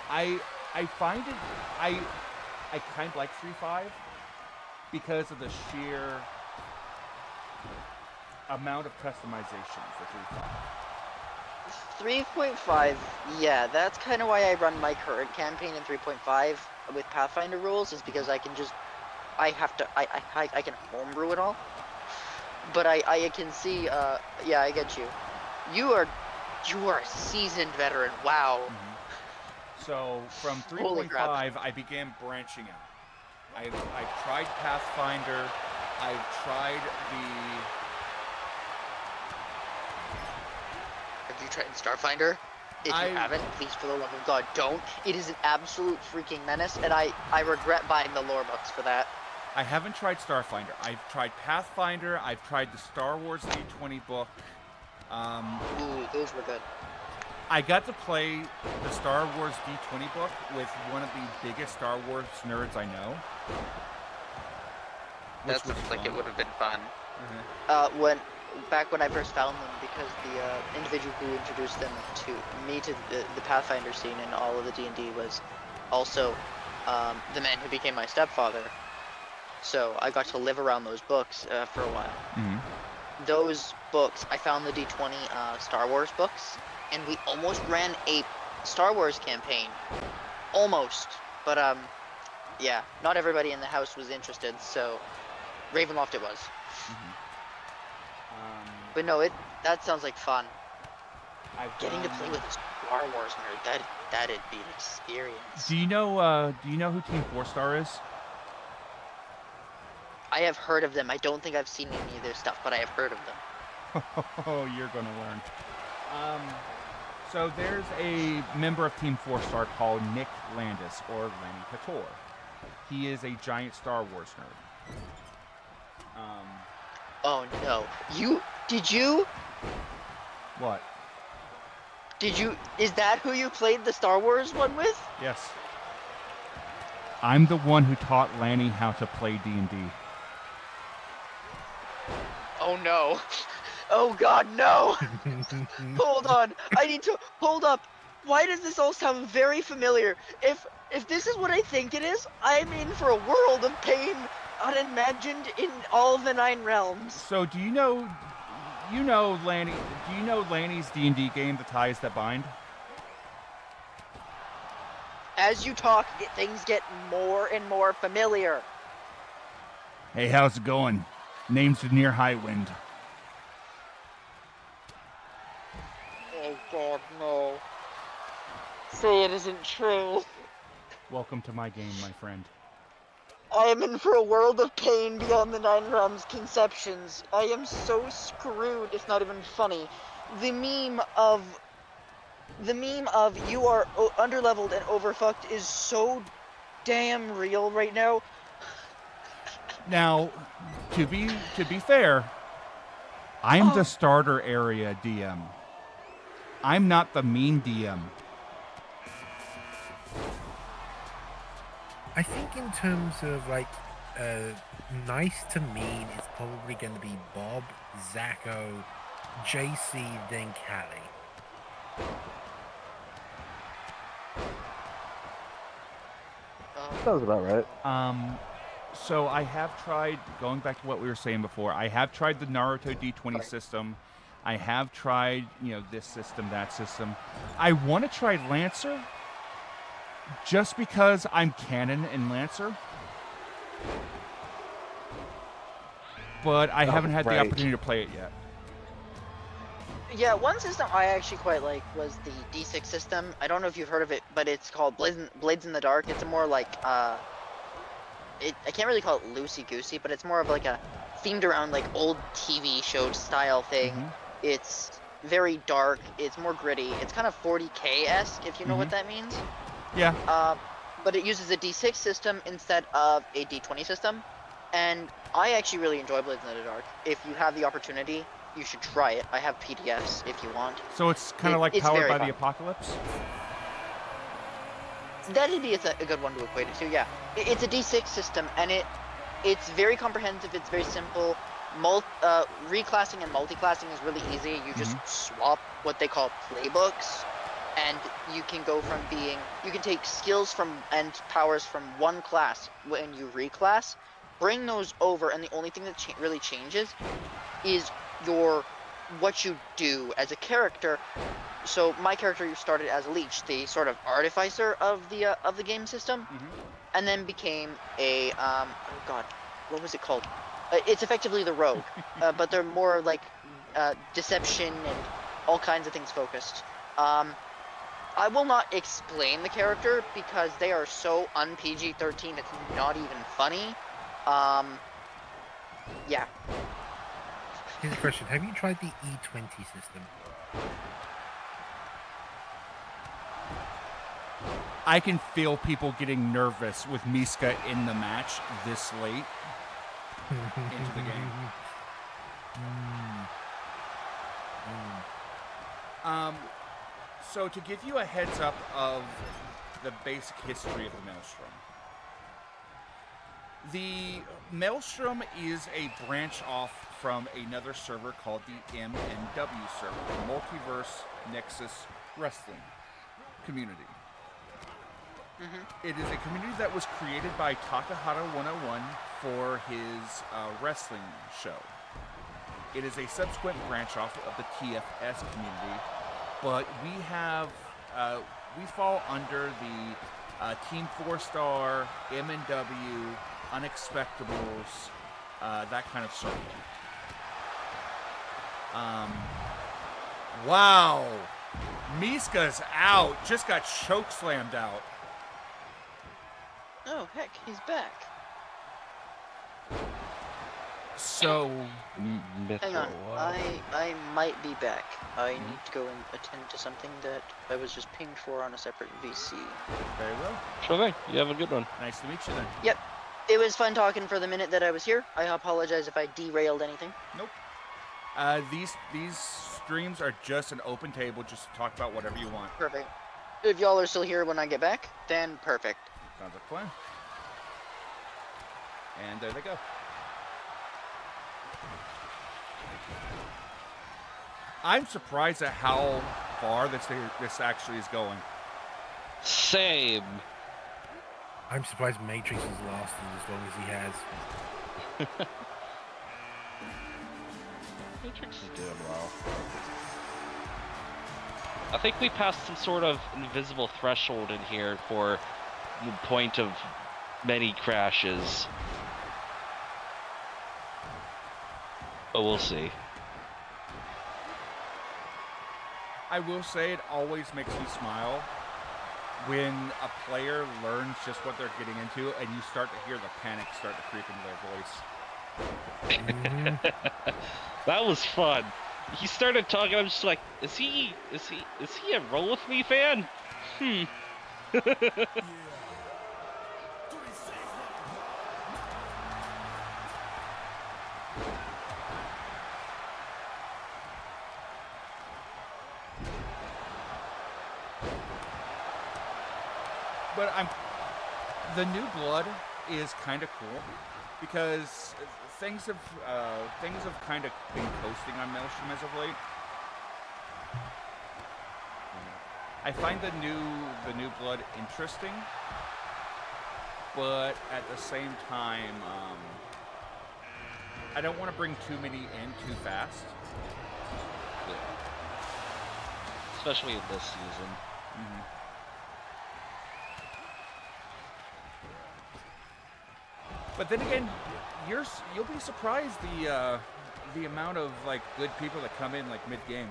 I find it, I kind of like 3.5 because of the sheer amount of customization for 3.5. 3.5, yeah, that's kind of why I run my current campaign in 3.5 with Pathfinder rules, is because I can just, I can homebrew it all. But I can see, yeah, I get you. You are a seasoned veteran, wow. So from 3.5, I began branching out. I've tried Pathfinder, I've tried Have you tried Starfinder? If you haven't, please, for the love of God, don't. It is an absolute freaking menace, and I regret buying the lore books for that. I haven't tried Starfinder. I've tried Pathfinder. I've tried the Star Wars D20 book. Ooh, those were good. I got to play the Star Wars D20 book with one of the biggest Star Wars nerds I know. That sounds like it would have been fun. Back when I first found them, because the individual who introduced them to me to the Pathfinder scene and all of the D&D was also the man who became my stepfather. So I got to live around those books for a while. Those books, I found the D20 Star Wars books, and we almost ran a Star Wars campaign. Almost. But, yeah, not everybody in the house was interested, so Ravenloft it was. But no, that sounds like fun. Getting to play with a Star Wars nerd, that'd be an experience. Do you know who Team 4-Star is? I have heard of them. I don't think I've seen any of their stuff, but I have heard of them. Oh, you're gonna learn. So there's a member of Team 4-Star called Nick Landis, or Lanny Couture. He is a giant Star Wars nerd. Oh no. Did you is that who you played the Star Wars one with? Yes. I'm the one who taught Lanny how to play D&D. Oh no. Oh god, no. Hold on. Hold up. Why does this all sound very familiar? If this is what I think it is, I'm in for a world of pain unimagined in all the 9 realms. So do you know Lanny's D&D game, The Ties That Bind? As you talk, things get more and more familiar. Hey, how's it going? Name's Near Highwind. Oh god, no. Say it isn't true. Welcome to my game, my friend. I am in for a world of pain beyond the 9 realms conceptions. I am so screwed, it's not even funny. The meme of you are underleveled and overfucked is so damn real right now. Now, to be fair, I'm the starter area DM. I'm not the mean DM. I think in terms of like nice to mean, it's probably going to be Bob, Zacho, JC, then Callie. Sounds about right. So I have tried, going back to what we were saying before, I have tried the Naruto D20 system. I have tried, this system, that system. I want to try Lancer, just because I'm canon in Lancer. But I haven't had the opportunity to play it yet. Yeah, one system I actually quite like was the D6 system. I don't know if you've heard of it, but it's called Blades in the Dark. It's a more like, I can't really call it loosey-goosey, but it's more of like a themed around like old TV show style thing. Mm-hmm. It's very dark. It's more gritty. It's kind of 40K-esque, if you know what that means. Yeah. But it uses a D6 system instead of a D20 system. And I actually really enjoy Blades in the Dark. If you have the opportunity, you should try it. I have PDFs if you want. So it's kind of like Powered by the Apocalypse? That'd be a good one to equate it to, yeah. It's a D6 system, and it's very comprehensive, it's very simple. Reclassing and multiclassing is really easy. You just swap what they call playbooks, and you can go from you can take skills and powers from one class when you reclass, bring those over, and the only thing that really changes is what you do as a character. So my character started as a leech, the sort of artificer of the game system, and then became a oh god, what was it called? It's effectively the rogue, but they're more like deception and all kinds of things focused. I will not explain the character because they are so un-PG-13 it's not even funny. Yeah. Here's a question. Have you tried the E20 system? I can feel people getting nervous with Miska in the match this late into the game. So to give you a heads up of the basic history of the Maelstrom. The Maelstrom is a branch off from another server called the MNW server, the Multiverse Nexus Wrestling Community. It is a community that was created by Takahata 101 for his wrestling show. It is a subsequent branch off of the TFS community, but we fall under the Team 4-Star, MNW, Unexpectables, that kind of circle. Wow! Miska's out. Just got choke slammed out. Oh, heck, he's back. So, Mithril. Hang on, Wow. I might be back. I need to go and attend to something that I was just pinged for on a separate VC. very well. Sure thing. You have a good one. Nice to meet you then. Yep. It was fun talking for the minute that I was here. I apologize if I derailed anything. Nope. These streams are just an open table, just to talk about whatever you want. Perfect. If y'all are still here when I get back, then perfect. Sounds like a plan. And there they go. I'm surprised at how far this actually is going. Same. I'm surprised Matrix has lasted as long as he has. Matrix is doing well. I think we passed some sort of invisible threshold in here for the point of many crashes. But we'll see. I will say it always makes me smile when a player learns just what they're getting into and you start to hear the panic start to creep into their voice. That was fun. He started talking, I'm just like, is he a Roll With Me fan? But the new blood is kind of cool because things have kind of been coasting on Maelstrom as of late. I find the new blood interesting, but at the same time, I don't want to bring too many in too fast. Yeah. Especially in this season. Mm-hmm. But then again, you'll be surprised the amount of like good people that come in like mid game.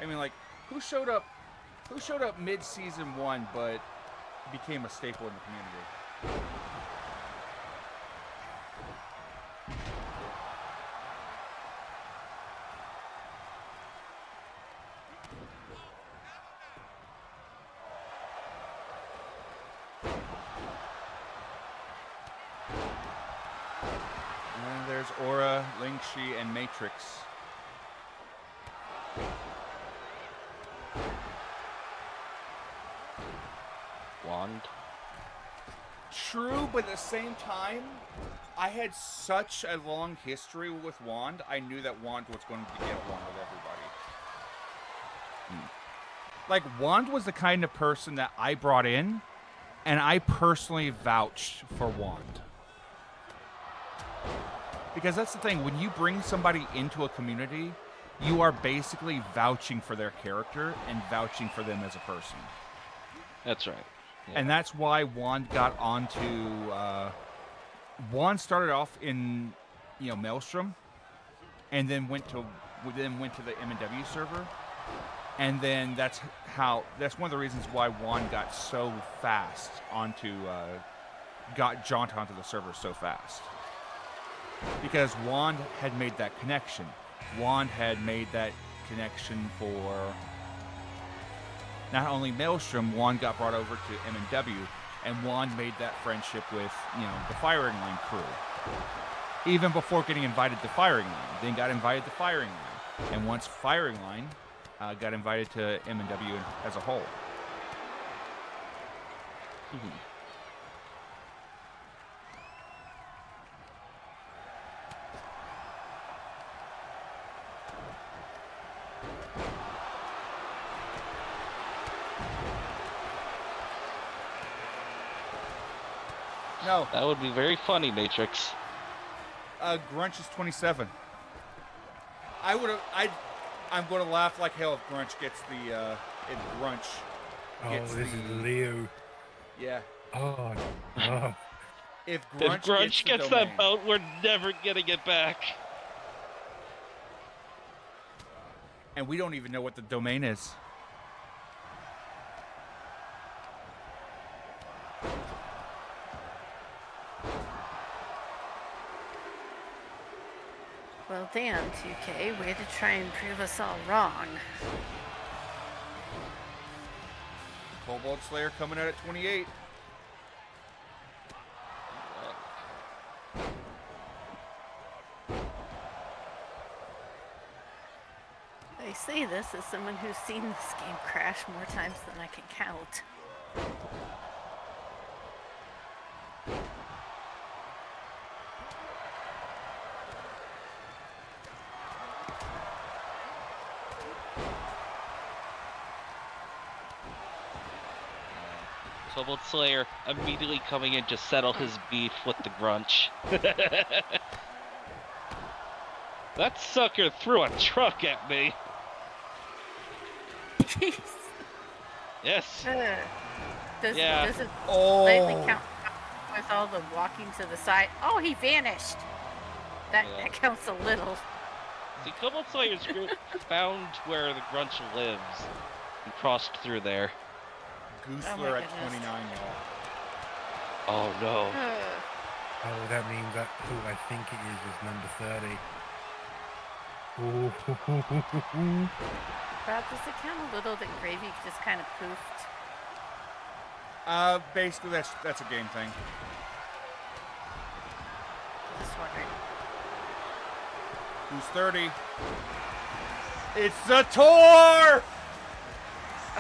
I mean, like who showed up mid season 1 but became a staple in the community. And there's Aura, Lingxi, and Matrix. Wand. True, but at the same time, I had such a long history with Wand, I knew that Wand was going to get along with everybody. Like, Wand was the kind of person that I brought in, and I personally vouched for Wand. Because that's the thing, when you bring somebody into a community, you are basically vouching for their character and vouching for them as a person. That's right. Yeah. And that's why Wand got onto. Wand started off in, Maelstrom, and then went to the M&W server, and then that's one of the reasons why Wand got so fast got jaunt onto the server so fast, because Wand had made that connection. Wand had made that connection for. Not only Maelstrom, Wand got brought over to M&W, and Wand made that friendship with, the Firing Line crew. Even before getting invited to Firing Line, then got invited to Firing Line, and once Firing Line got invited to M&W as a whole. No. That would be very funny, Matrix. Grunch is 27. I'm going to laugh like hell if Grunch gets if Grunch gets this is Leo. Yeah. Oh, no. If If Grunch gets domain, that belt, we're never getting it back. and we don't even know what the domain is. damn, 2K. Way to try and prove us all wrong. Cobalt Slayer coming out at 28. I say this as someone who's seen this game crash more times than I can count. Cobalt Slayer immediately coming in to settle his beef with the Grunch. That sucker threw a truck at me. Jeez. Yes. Does Yeah. it slightly count with all the walking to the side? Oh, he vanished. That counts a little. See, Cobalt Slayer's group found where the Grunch lives and crossed through there. Goosler at 29, y'all. Oh no. Oh, that means that who I think it is number 30. Ooh. Rob, does it count a little that Gravy just kind of poofed? Basically that's a game thing. Just wondering. Who's 30? It's the Tor!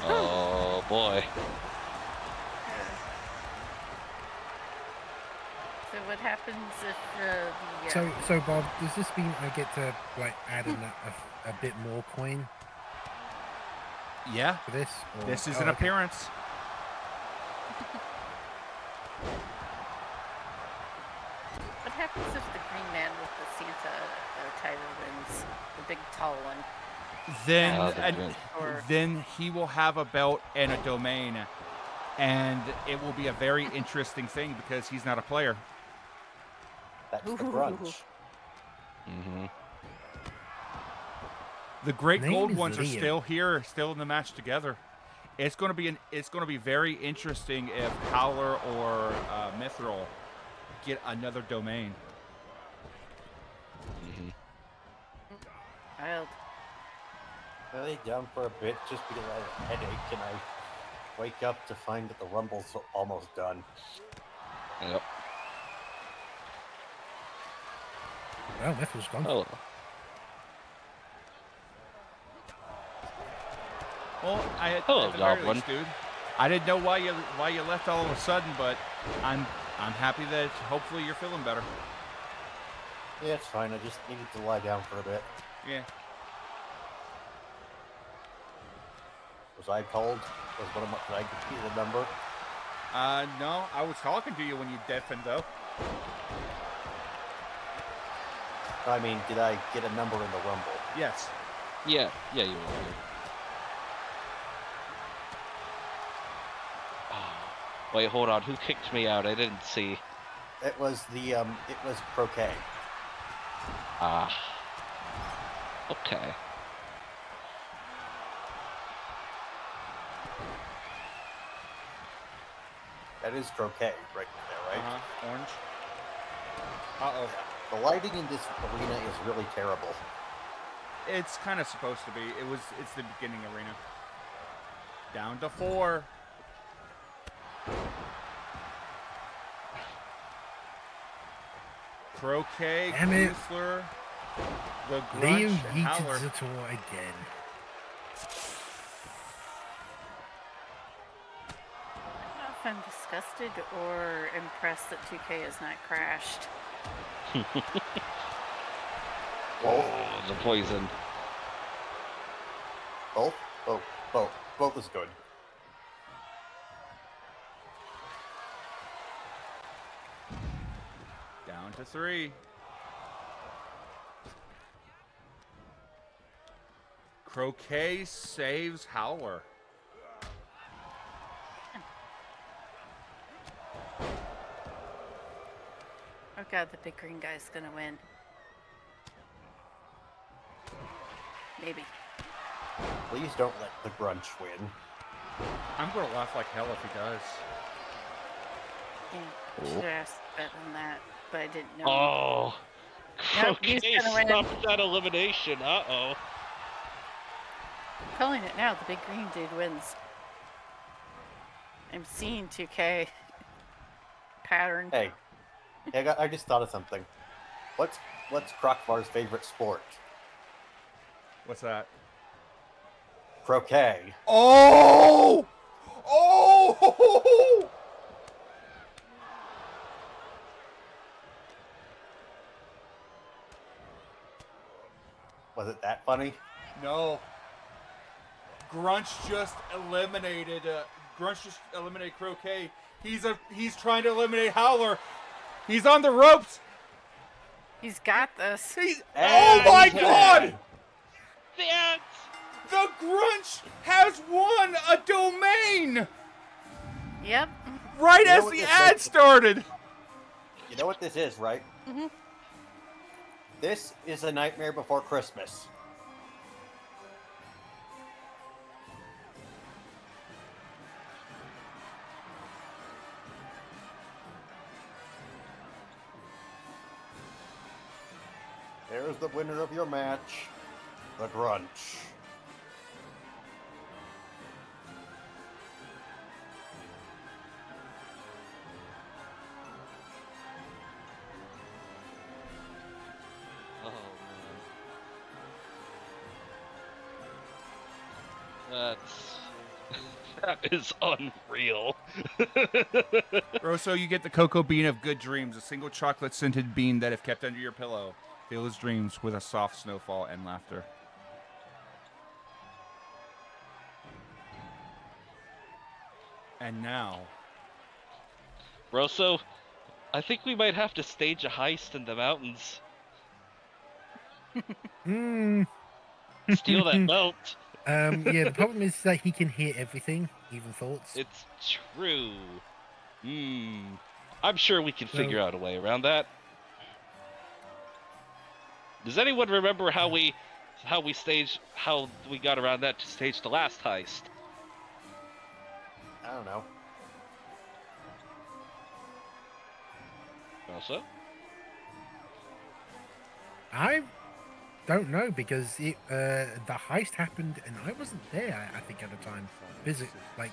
Oh boy. So what happens if the... So Bob, does this mean I get to like add a bit more coin Yeah. for this? Or... This is Oh, an okay. appearance. What happens if the green man with the Santa title wins? The big tall one. Then he will have a belt and a domain, and it will be a very interesting thing because he's not a player. That's the Grunch. Mm-hmm. The Great Name Gold is ones are Liam. still here, still in the match together. It's going to be very interesting if Howler or Mithril get another domain. Mm-hmm. Wild. I lay down for a bit just because I had a headache and I wake up to find that the Rumble's almost done. Yep. Well, Mithril's gone. Oh. Well, Hello, at the very Goblin. least, dude. I didn't know why you left all of a sudden, but I'm happy that hopefully you're feeling better. Yeah, it's fine. I just needed to lie down for a bit. Yeah. Was I told? Did I give you the number? No, I was talking to you when you deafened though. I mean, did I get a number in the Rumble? Yes. Yeah, you were. Wait, hold on. Who kicked me out? I didn't see. It was Croquet. Ah. Okay. That is Croquet right there, right? Orange. Uh-oh. The lighting in this arena is really terrible. It's kind of supposed to be. It's the beginning arena. Down to 4. Croquet, Damn it. Goosler, the Leo Grunch, and Howler. yeeted Zator again. I don't know if I'm disgusted or impressed that 2K has not crashed. Oh, the poison. Both? Both is good. Down to 3. Croquet saves Howler. Oh god, the big green guy's gonna win. Maybe. Please don't let the Grunch win. I'm going to laugh like hell if he does. Yeah, should have asked bet on that, but I didn't know. Oh, Nope, he's Croquet gonna win. stopped that elimination. Uh-oh. I'm calling it now. The big green dude wins. I'm seeing 2K pattern. Hey, I just thought of something. What's Crockfar's favorite sport? What's that? Croquet. Oh! Oh! Was it that funny? No. Grunch just eliminated Croquet. He's trying to eliminate Howler. He's on the ropes. He's got this. Oh my God! That! The Grunch has won a domain Yep. right You know as what the this ad is? started. You know what this is, right? Mhm. This is A Nightmare Before Christmas. There's the winner of your match, the Grunch. Oh, man. That is unreal. Rosso, you get the cocoa bean of good dreams, a single chocolate-scented bean that, if kept under your pillow, fills dreams with a soft snowfall and laughter. And now, Rosso, I think we might have to stage a heist in the mountains. Steal that belt. Yeah, the problem is that he can hear everything, even thoughts. It's true. I'm sure we can figure out a way around that. Does anyone remember how we got around that to stage the last heist? I don't know. Also? I don't know because the heist happened and I wasn't there. I think at the time, like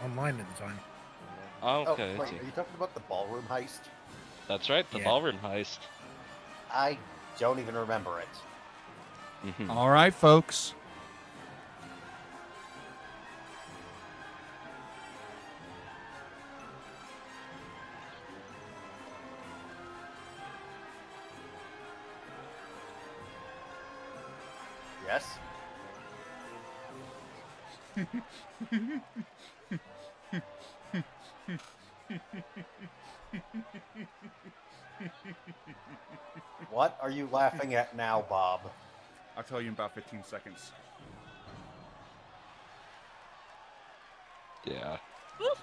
online at the time. Okay. Oh, wait, are you talking about the ballroom heist? That's right, the ballroom heist. I don't even remember it. all right, folks. Yes? What are you laughing at now, Bob? I'll tell you in about 15 seconds. Yeah.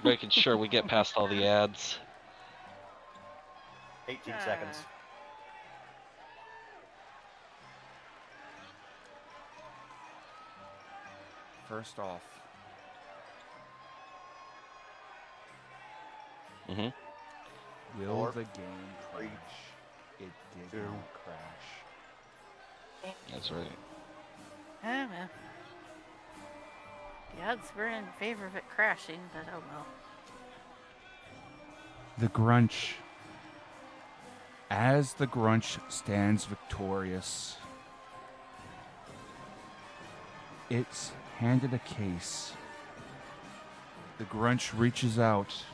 Making sure we get past all the ads. 18 seconds. First off, will the game crash? It did not crash. That's right. Oh, well. The odds were in favor of it crashing, but oh well. The Grunch. As the Grunch stands victorious, it's handed a case. The Grunch reaches out,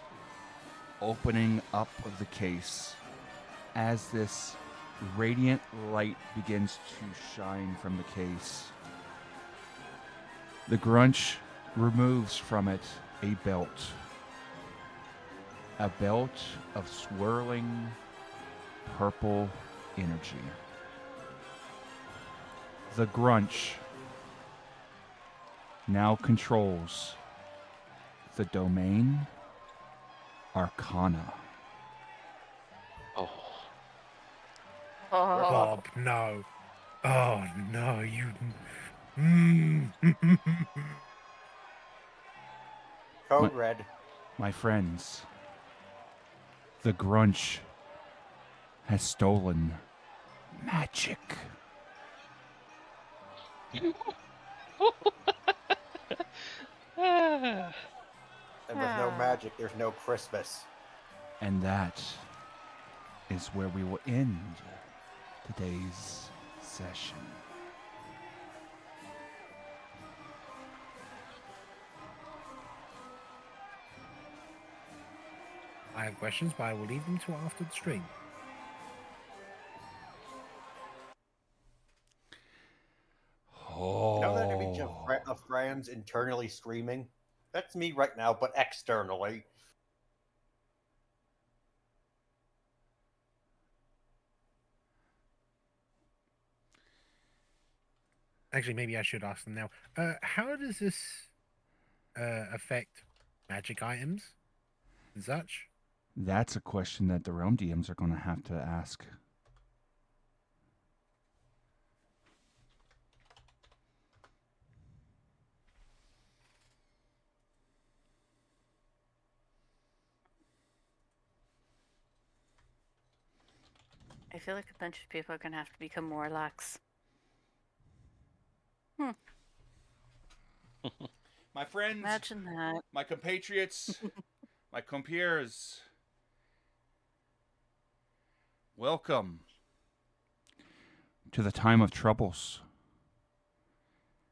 opening up of the case as this radiant light begins to shine from the case. The Grunch removes from it a belt of swirling purple energy. The Grunch now controls the domain Arcana. Oh. Bob, no. Oh no, you. Code red. My friends, the Grunch has stolen magic. And with no magic, there's no Christmas. And that is where we will end today's session. I have questions, but I will leave them to after the stream. Oh. You know that image of Franz internally screaming? That's me right now, but externally. Actually, maybe I should ask them now. How does this affect magic items and such? That's a question that the Realm DMs are going to have to ask. I feel like a bunch of people are gonna have to become warlocks. My friends, Imagine that. my compatriots, my compeers, welcome to the time of troubles.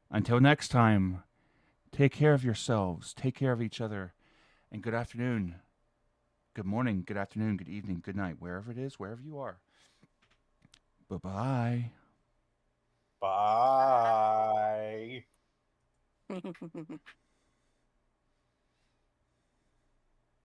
Until next time, take care of yourselves, take care of each other, and good afternoon, good morning, good afternoon, good evening, good night, wherever it is, wherever you are. Bye-bye. Bye.